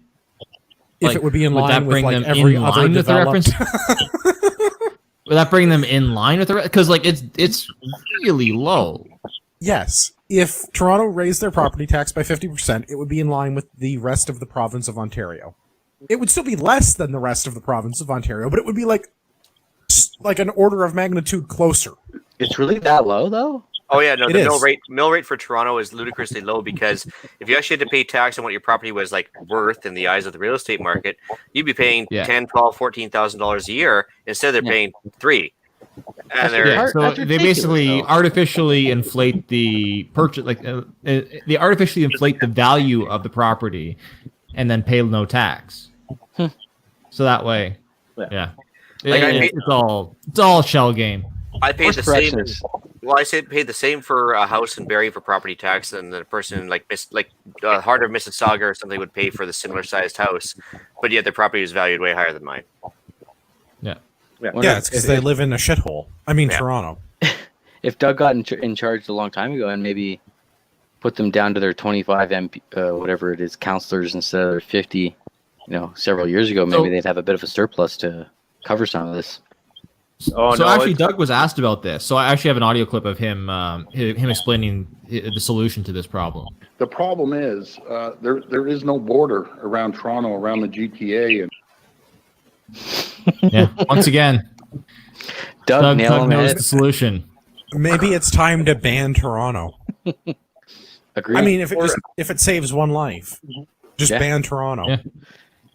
If it would be in line with like them every in other line with the developed... Would that bring them in line with the because like it's really low? Yes. If Toronto raised their property tax by 50%, it would be in line with the rest of the province of Ontario. It would still be less than the rest of the province of Ontario, but it would be like an order of magnitude closer. It's really that low, though? Oh yeah, no, It the is. mill rate for Toronto is ludicrously low because if you actually had to pay tax on what your property was like worth in the eyes of the real estate market, you'd be paying $10,000, $12,000, $14,000 a year. Instead, they're paying $3,000. And they're So they basically artificially inflate the purchase, like they artificially inflate the value of the property, and then pay no tax. So that way, yeah, it's all shell game. I paid the Where's same. Precious? Well, I paid the same for a house in Barrie for property tax than the person Heart of Mississauga or something would pay for the similar sized house, but yet their property is valued way higher than mine. Yeah, it's because they live in a shithole. I mean, Toronto. If Doug got in charge a long time ago and maybe put them down to their 25 MP, whatever it is, councillors instead of their 50, several years ago, maybe they'd have a bit of a surplus to cover some of this. Doug was asked about this. So I actually have an audio clip of him explaining the solution to this problem. The problem is there is no border around Toronto, around the GTA, and Yeah, once again, Doug knows it. the solution. Maybe it's time to ban Toronto. Agreed. I mean, if it saves one life, just ban Toronto. Yeah.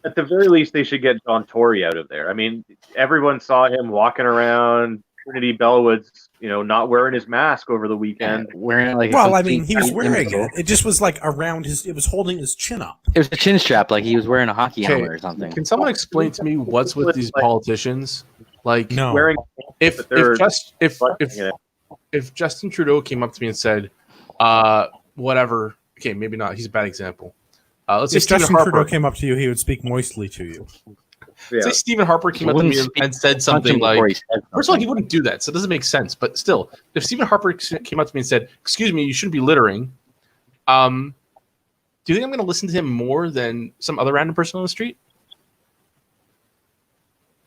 At the very least, they should get John Tory out of there. I mean, everyone saw him walking around Trinity Bellwoods, not wearing his mask over the weekend. Wearing it like he was wearing it. It just was like around it was holding his chin up. It was a chin strap, like he was wearing a hockey helmet or something. Can someone explain to me what's with these politicians? Like, No. Wearing if Justin Trudeau came up to me and said, whatever, okay, maybe not. He's a bad example. Let's say If Stephen Justin Harper. Trudeau came up to you, he would speak moistly to you. Say Stephen Harper came up to me and said something like, first of all, he wouldn't do that, so it doesn't make sense. But still, if Stephen Harper came up to me and said, "Excuse me, you shouldn't be littering," do you think I'm going to listen to him more than some other random person on the street?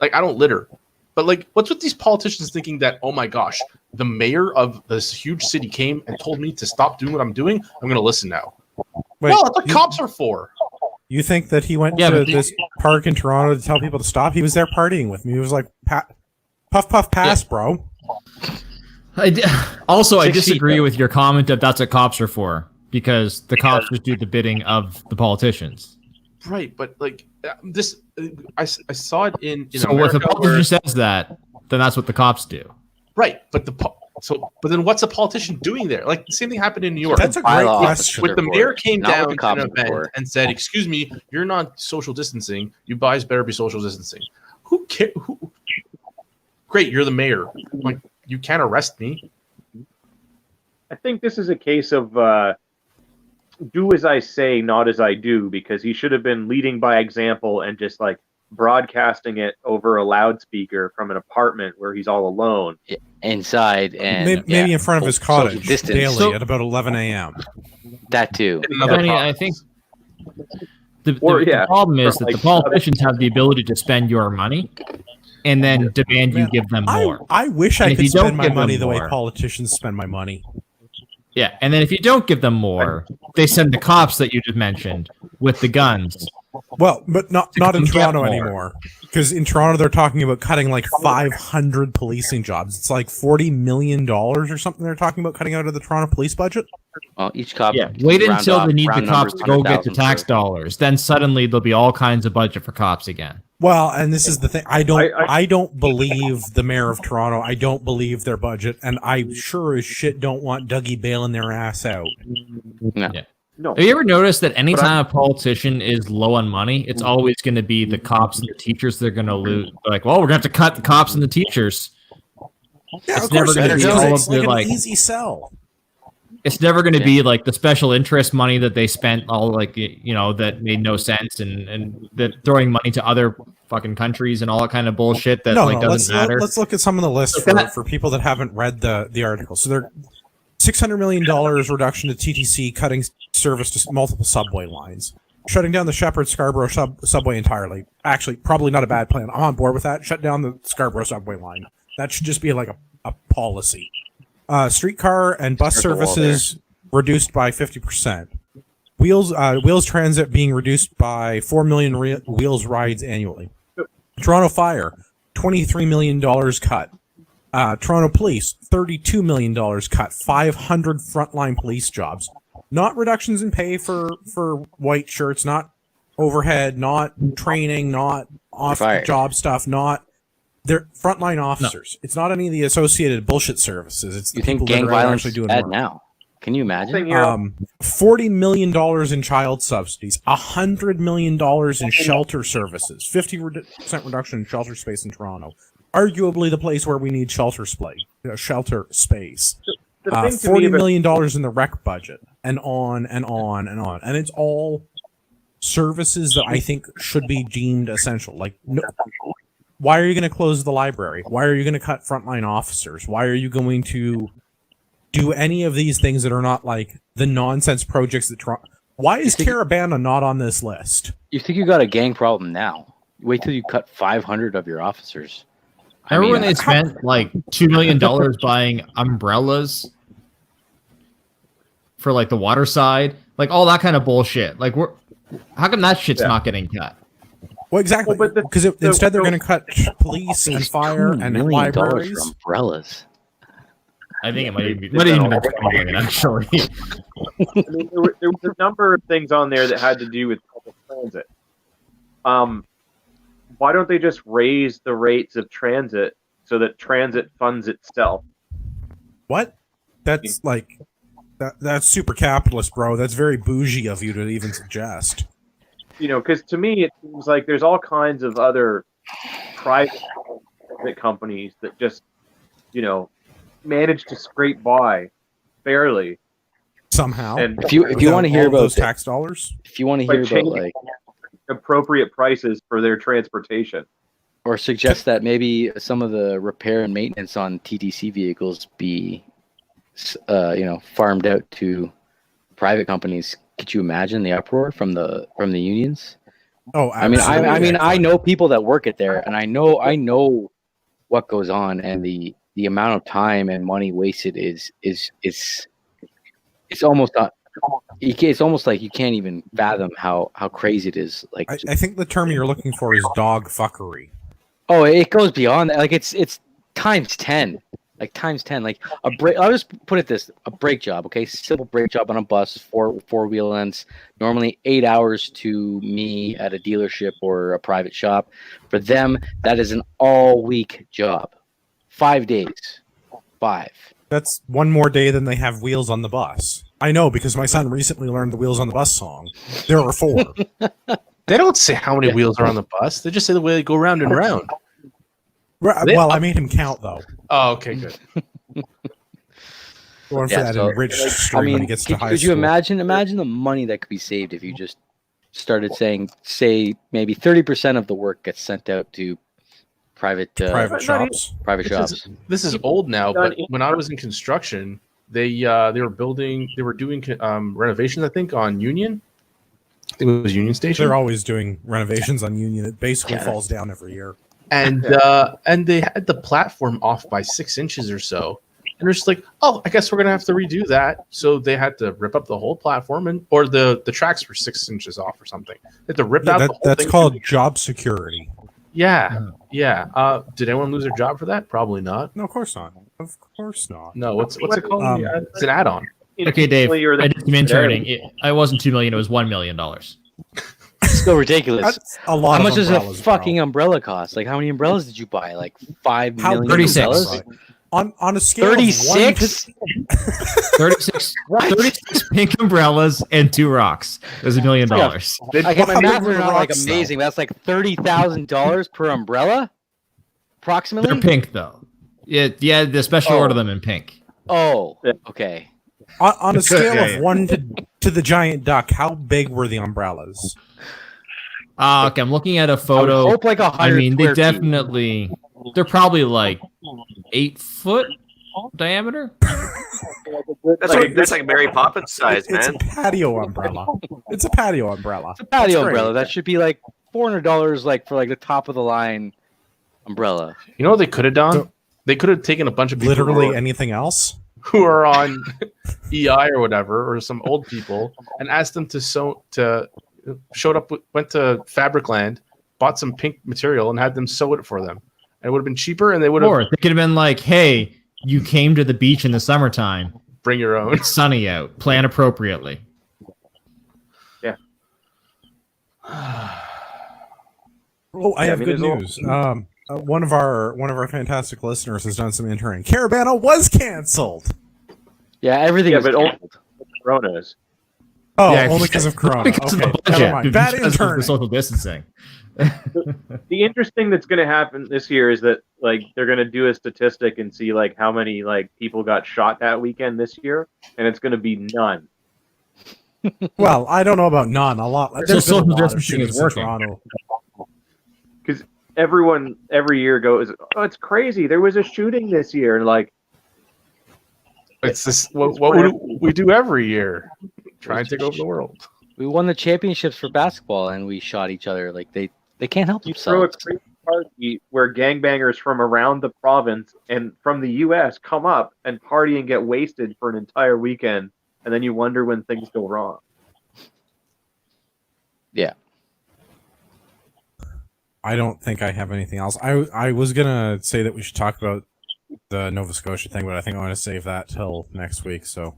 Like, I don't litter, but like, what's with these politicians thinking that, oh my gosh, the mayor of this huge city came and told me to stop doing what I'm doing? I'm going to listen now. Wait, Well, that's what cops are for. You think that he went to this park in Toronto to tell people to stop? He was there partying with me. He was like, puff, puff, pass, bro. I disagree with your comment that that's what cops are for, because the cops just do the bidding of the politicians. Right, but like this, I saw it in So America if a politician says that, then that's what the cops do. right, but then what's a politician doing there? Like the same thing happened in New York. That's a great question. When the mayor came Not down what the to cops an are event for. and said, "Excuse me, you're not social distancing. You guys better be social distancing." Who cares? Great, you're the mayor. Like, you can't arrest me. I think this is a case of do as I say, not as I do, because he should have been leading by example and just like broadcasting it over a loudspeaker from an apartment where he's all alone. inside and Maybe in front of his social cottage distance. daily So- at about 11 a.m. That too. Another Tony, I province. think the Or, yeah, problem is from, that like, the politicians have the ability to spend your money and then demand you Man, give them more. I wish And I if could you don't spend my give them money the way more- politicians spend my money. Yeah, and then if you don't give them more, they send the cops that you just mentioned with the guns. Well, but not in come get Toronto more. anymore. Because in Toronto, they're talking about cutting like 500 policing jobs. It's like $40 million or something they're talking about cutting out of the Toronto police budget. Well, each cop. Yeah, wait round until off, they need the round cops numbers, to go get the 100,000 tax for- dollars. Then suddenly there'll be all kinds of budget for cops again. Well, and this is the thing. I I- don't believe the mayor of Toronto. I don't believe their budget, and I sure as shit don't want Dougie bailing their ass out. No, Have you ever noticed that anytime a politician is low on money, it's always going to be the cops and the teachers they're going to lose? Like, well, we're going to have to cut the cops and the teachers. Yeah, It's of never course gonna it is. be all It's of the, like like- an easy sell. It's never going to be like the special interest money that they spent all like that made no sense and that throwing money to other fucking countries and all that kind of bullshit that doesn't matter. Let's look at some of the lists for people that haven't read the article. So they're $600 million reduction to TTC, cutting service to multiple subway lines, shutting down the Shepherd Scarborough subway entirely. Actually, probably not a bad plan. I'm on board with that. Shut down the Scarborough subway line. That should just be like a policy. Streetcar and bus Start the wall services reduced by 50%. Wheels Transit being reduced by 4 million wheels rides annually. Toronto Fire, $23 million cut. Toronto Police, $32 million cut. 500 frontline police jobs. Not reductions in pay for white shirts, not overhead, not training, not off-job stuff, not... They're frontline officers. It's not any of the associated bullshit services. It's the You think people gang that are violence actually is doing bad work. now? Can you imagine? thing here, $40 million in child subsidies, $100 million in shelter services, 50% reduction in shelter space in Toronto. Arguably the place where we need shelter space. the thing to me $40 about- million in the rec budget, and on and on and on. And it's all services that I think should be deemed essential. Like, no, why are you going to close the library? Why are you going to cut frontline officers? Why are you going to do any of these things that are not like the nonsense projects that why is Carabana not on this list? You think you got a gang problem now? Wait till you cut 500 of your officers. Remember when they spent like $2 million buying umbrellas for like the water side, like all that kind of bullshit? Like, how come that shit's not getting cut? Well, exactly, Well, but because instead they're going to cut police and fire $2 and million libraries. for umbrellas. I think it might even be 20 million, actually. I mean, there was a number of things on there that had to do with public transit. Why don't they just raise the rates of transit so that transit funds itself? What? That's like that's super capitalist, bro. That's very bougie of you to even suggest. Because to me it seems like there's all kinds of other private companies that just, manage to scrape by fairly. Somehow, And If you want to hear all about those tax dollars, if you want to By hear about changing- like appropriate prices for their transportation. or suggest that maybe some of the repair and maintenance on TTC vehicles be farmed out to private companies. Could you imagine the uproar from the unions? oh, I mean, absolutely. I know people that work it there, and I know what goes on, and the amount of time and money wasted is it's almost not. It's almost like you can't even fathom how crazy it is. Like, I think the term you're looking for is dog fuckery. oh, it goes beyond that. Like, it's times 10. Like times 10. Like a brake. I'll just put it this: a brake job. Okay, simple brake job on a bus, four wheel ends. Normally 8 hours to me at a dealership or a private shop. For them, that is an all week job. 5 days. 5. That's one more day than they have wheels on the bus. I know because my son recently learned the Wheels on the Bus song. There are 4. They don't say how many wheels are on the bus. They just say the way they go round and round. Well, I made him count though. Oh, okay, good. Going for Yeah, that so, enriched I stream when he mean, gets to high could you school. imagine the money that could be saved if you just started saying, say maybe 30% of the work gets sent out to private shops. private shops. This is old now, but when I was in construction, they were doing renovations. I think on Union. I think it was Union Station. They're always doing renovations on Union. It basically falls down every year. And they had the platform off by 6 inches or so. And they're just like, oh, I guess we're gonna have to redo that. So they had to rip up the whole platform, or the tracks were 6 inches off or something. They had to rip out the whole that's thing. called job security. Yeah. Did anyone lose their job for that? Probably not. No, of course not. Of course not. No. What's it called? It's an add-on. Okay, Dave. I did some interning. It wasn't $2 million. It was $1 million. It's so ridiculous. That's a lot. How much does a umbrellas, fucking umbrella cost? Like, how many umbrellas did you buy? Like 5 million 36. umbrellas? On a scale 36? of 1 to 36 pink umbrellas and 2 rocks. It was $1 million. I get my How math big were are the not like rocks, though? amazing. That's like $30,000 per umbrella, approximately. They're pink though. Yeah, the special order them in pink. Oh, okay. On a scale Yeah. of 1 to the giant duck, how big were the umbrellas? Okay, I'm looking at a I would photo. hope like 100 I mean, they square feet. definitely. They're probably like 8 foot diameter. That's like Mary Poppins size, It's man. a patio umbrella. It's a patio umbrella. It's a patio That's great. umbrella. That should be like $400, like for like the top of the line umbrella. You know what they could have done? So- They could have taken a bunch of people Literally anything else? who are on EI or whatever, or some old people, and asked them went to Fabricland, bought some pink material, and had them sew it for them. And it would have been cheaper, and they would Or have they could have been like, "Hey, you came to the beach in the summertime. bring your own. It's sunny out. Plan appropriately." Oh, I have good news. One of our fantastic listeners has done some interning. Caravana was canceled. Yeah, everything Yeah, is but only canceled. Coronas. Oh, Yeah, only because of Corona. Because of Okay, the never budget, mind. Bad because of the interning. social distancing. The interesting that's going to happen this year is that like they're going to do a statistic and see like how many like people got shot that weekend this year, and it's going to be none. Well, I don't know about none. A lot. There's been a social lot of distancing shootings is in working. Toronto. Because everyone every year goes, "Oh, it's crazy! There was a shooting this year," and like It's this. What would we do every year? Try and take over the world. We won the championships for basketball, and we shot each other. Like they can't help you throw a themselves. crazy party where gangbangers from around the province and from the U.S. come up and party and get wasted for an entire weekend, and then you wonder when things go wrong. Yeah. I don't think I have anything else. I was gonna say that we should talk about the Nova Scotia thing, but I think I want to save that till next week. So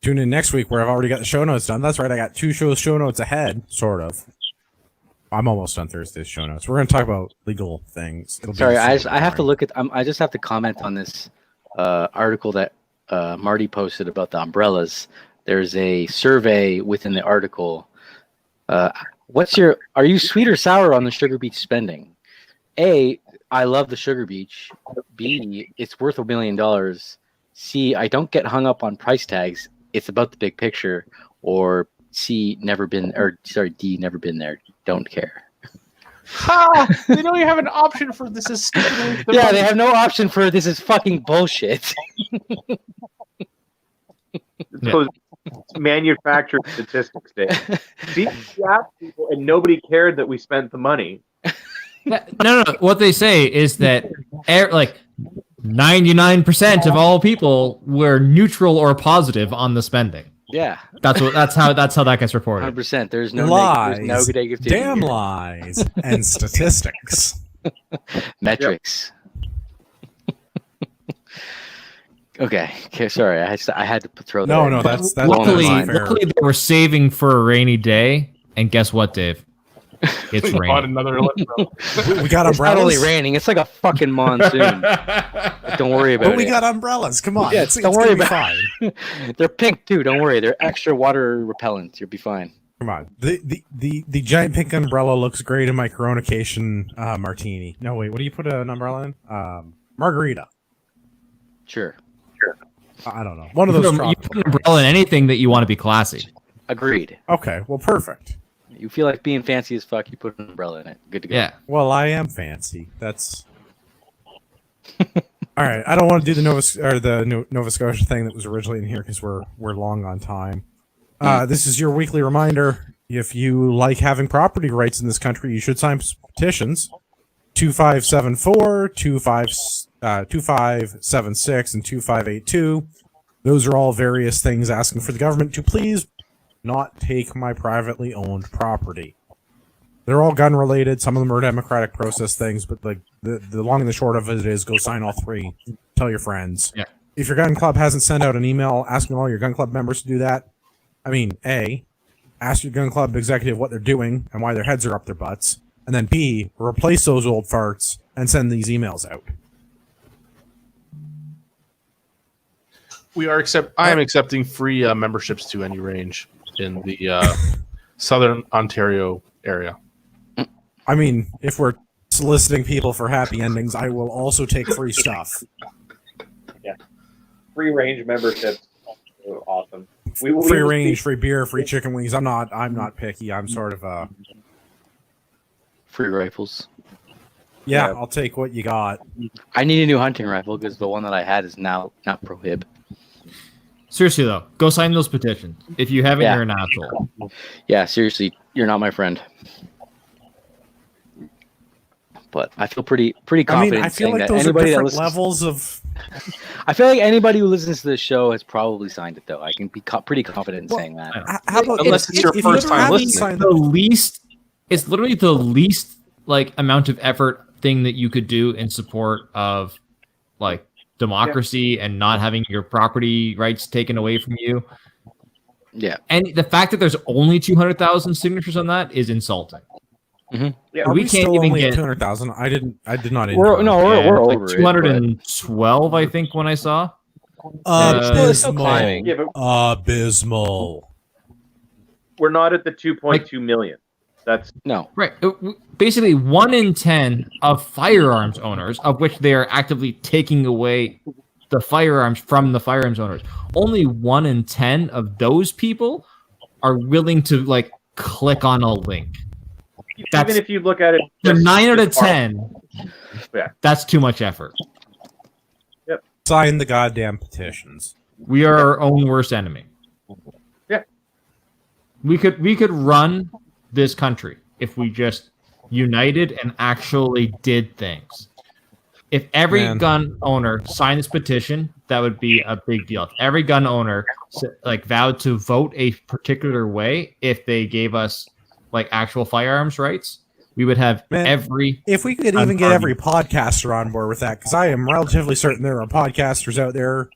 tune in next week where I've already got the show notes done. That's right, I got 2 show notes ahead, sort of. I'm almost done Thursday's show notes. We're gonna talk about legal things. It'll be Sorry, I super have to boring. look at. I just have to comment on this article that Marty posted about the umbrellas. There's a survey within the article. Are you sweet or sour on the Sugar Beach spending? A, I love the Sugar Beach. B, it's worth $1 million. C, I don't get hung up on price tags. It's about the big picture. Or C, D, never been there. Don't care. Ha! They don't even have an option for this. Is stupid. Yeah, they have no option for this is fucking bullshit. Those manufactured statistics, Dave. See, we asked people, and nobody cared that we spent the money. No. What they say is that like 99% of all people were neutral or positive on the spending. Yeah, That's how that gets reported. 100%. There's no lies, negative damn lies, and statistics. metrics. Okay, sorry, I had to throw that. No, in. that's Luckily, not fair. they were saving for a rainy day, and guess what, Dave? It's We bought raining. another umbrella. We got It's not only umbrellas. raining; it's like a fucking monsoon. Don't worry about But we it. got umbrellas. Come on. Yeah, it's don't gonna worry be about- fine. They're pink too. Don't worry; they're extra water repellent. You'll be fine. Come on. The giant pink umbrella looks great in my Coronication martini. No, wait. What do you put an umbrella in? Margarita. Sure, I don't know. One of those. You put an umbrella in anything that you want to be classy. agreed. Okay. Well, perfect. You feel like being fancy as fuck, you put an umbrella in it. Good to go. Yeah. Well, I am fancy. That's all right. I don't want to do the Nova Scotia thing that was originally in here because we're long on time. This is your weekly reminder. If you like having property rights in this country, you should sign petitions. 2574, 2576, and 2582. Those are all various things asking for the government to please not take my privately owned property. They're all gun related. Some of them are democratic process things, but like the long and the short of it is go sign all three. Tell your friends. Yeah. If your gun club hasn't sent out an email asking all your gun club members to do that, I mean, A, ask your gun club executive what they're doing and why their heads are up their butts. And then B, replace those old farts and send these emails out. I am accepting free memberships to any range in the Southern Ontario area. I mean, if we're soliciting people for happy endings, I will also take free stuff. Yeah. Free range memberships. Oh, awesome. Free range, free beer, free chicken wings. I'm not picky. I'm sort of Free rifles. yeah, I'll take what you got. I need a new hunting rifle because the one that I had is now not prohib. Seriously though, go sign those petitions. If you haven't, Yeah. you're an asshole. Yeah, seriously, you're not my friend. But I feel pretty I confident mean, I feel saying like that those are anybody that different listens. levels of. I feel like anybody who listens to this show has probably signed it, though. I can be pretty confident in saying that. How about Unless it's your first time haven't listening. signed The least, it's literally the least like amount of effort thing that you could do in support of like democracy and not having your property rights taken away from you. Yeah. And the fact that there's only 200,000 signatures on that is insulting. Yeah, Are we we can't still even only at get- 200,000? I did not. We're over Like it, 212, I think, when I saw. it's still Abysmal. climbing. Yeah, but Abysmal. we're not at the 2.2 million. That's No. Right. Basically, 1 in 10 of firearms owners, of which they are actively taking away the firearms from the firearms owners, only 1 in 10 of those people are willing to like click on a link. That's- even if you look at it. The just 9 out of as far- 10, Yeah. that's too much effort. Sign the goddamn petitions. We are our own worst enemy. Yeah. We could run this country if we just united and actually did things. If every Man. gun owner signed this petition, that would be a big deal. If every gun owner like vowed to vote a particular way, if they gave us like actual firearms rights, we would have Man. every. If we could even get every podcaster on board with that, because I am relatively certain there are podcasters out there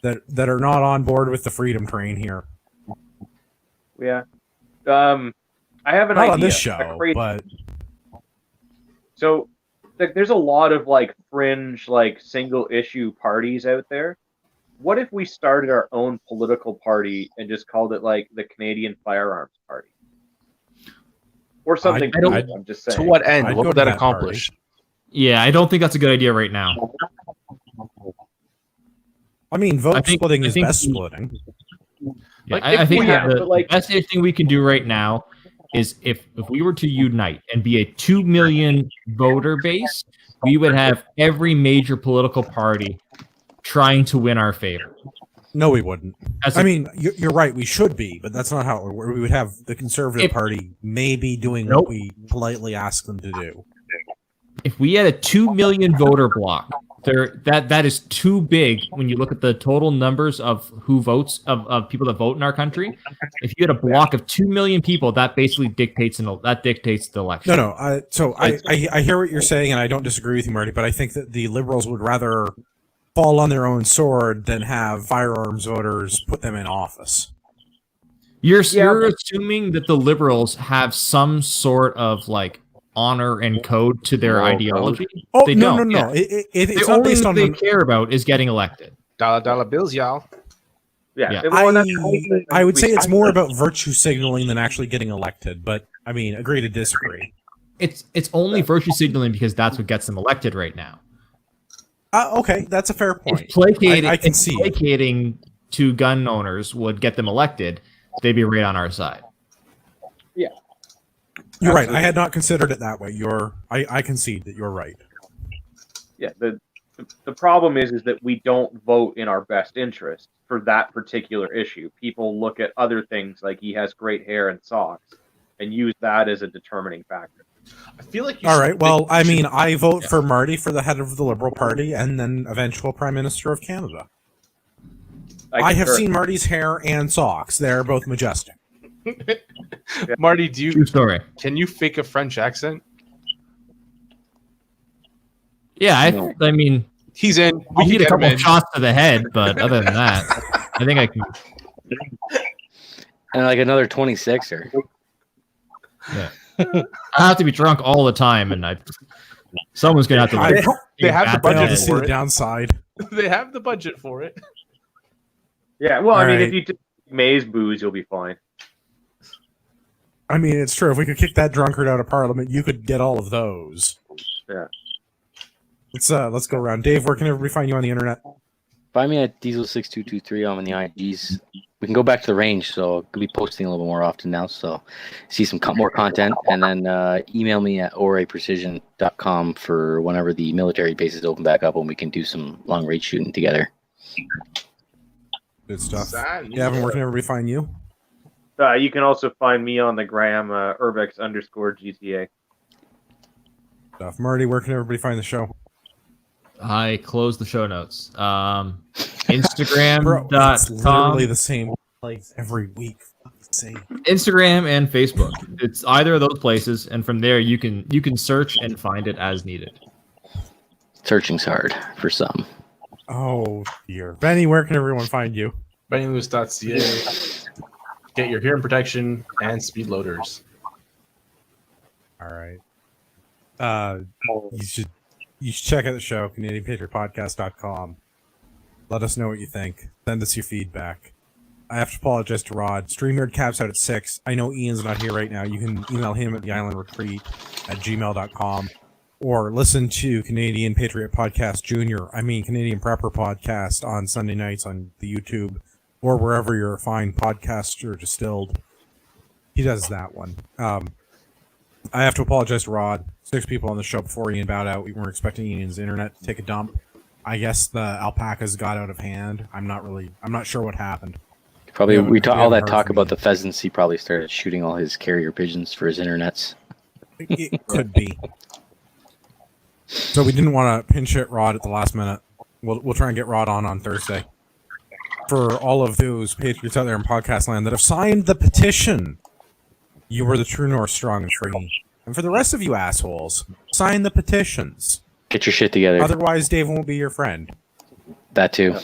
that are not on board with the freedom train here. Yeah. I have an Not idea. on this a show, crazy- but So there's a lot of like fringe, like single issue parties out there. What if we started our own political party and just called it like the Canadian Firearms Party? Or something. I don't- cool, I'm just saying. To what end? I'd What go would to that that accomplish? Yeah, I don't think that's a good idea right now. I mean, vote I think- splitting I is think best we- splitting. Yeah, Like, I if think we that have- the but, like- best thing we can do right now is if we were to unite and be a 2 million voter base, we would have every major political party trying to win our favor. No, we wouldn't. As I a- mean, you're right. We should be, but that's not how it would work. We would have the Conservative If- Party maybe doing Nope. what we politely ask them to do. if we had a 2 million voter block, that is too big when you look at the total numbers of who votes of people that vote in our country. If you had a block of 2 million people, that basically dictates the election. No. I hear what you're saying, and I don't disagree with you, Marty. But I think that the Liberals would rather fall on their own sword than have firearms voters put them in office. You're Yeah. assuming that the Liberals have some sort of like honor and code to their Moral ideology. Oh They no, don't. no. It's The not only based thing on they the, care about is getting elected. Dollar bills, y'all. Yeah. Yeah. Well, that's the whole thing. I would We say it's have more to- about virtue signaling than actually getting elected. But I mean, agree to disagree. It's only virtue signaling because that's what gets them elected right now. Okay, that's a fair point. If placating, I can if see. placating to gun owners would get them elected, they'd be right on our side. You're right. I had not considered it that way. I concede that you're right. Yeah, the problem is that we don't vote in our best interest for that particular issue. People look at other things like he has great hair and socks and use that as a determining factor. I feel like All right. Well, I mean, I vote for Marty for the head of the Liberal Party and then eventual Prime Minister of Canada. I have seen Marty's hair and socks. They're both majestic. Marty, True story. can you fake a French accent? Yeah, I mean, He's in. we We need can a get him couple in. shots to the head, but other than that, I think I can. And like another 26er. Yeah. I have to be drunk all the time, and someone's gonna have to. Like, They have the take a bath budget I'll in just it. see for the it. downside. They have the budget for it. Yeah, well, I All mean, right. if you just maize booze, you'll be fine. I mean, it's true. If we could kick that drunkard out of Parliament, you could get all of those. Yeah. Let's go around. Dave, where can everybody find you on the internet? Find me at Diesel6223 on the IGs. We can go back to the range, so I'll be posting a little more often now. So see some more content, and then email me at oraprecision.com for whenever the military bases open back up and we can do some long range shooting together. Good stuff. Gavin, where can everybody find you? You can also find me on the gram, Urbex_GTA. Stuff. Marty, where can everybody find the show? I closed the show notes. Bro, it's Instagram.com. literally the same place every week. Same. Instagram and Facebook. It's either of those places, and from there you can search and find it as needed. Searching's hard for some. Oh dear. Benny, where can everyone find you? BennyLewis.ca. Get your hearing protection and speed loaders. All right. You should check out the show, CanadianPatriotPodcast.com. Let us know what you think. Send us your feedback. I have to apologize to Rod. StreamYard caps out at 6. I know Ian's not here right now. You can email him at theislandretreat@gmail.com or listen to Canadian Patriot Podcast Junior. Canadian Prepper Podcast on Sunday nights on the YouTube or wherever your fine podcasts are distilled. He does that one. I have to apologize to Rod. 6 people on the show before Ian bowed out. We weren't expecting Ian's internet to take a dump. I guess the alpacas got out of hand. I'm not sure what happened. Probably We haven't all that heard talk from about you. the pheasants. He probably started shooting all his carrier pigeons for his internets. It could be. So we didn't want to pinch hit Rod at the last minute. We'll try and get Rod on Thursday. For all of those patriots out there in podcast land that have signed the petition, you were the true north, strong and free. And for the rest of you assholes, sign the petitions. Get your shit together. Otherwise, Dave won't be your friend. That too.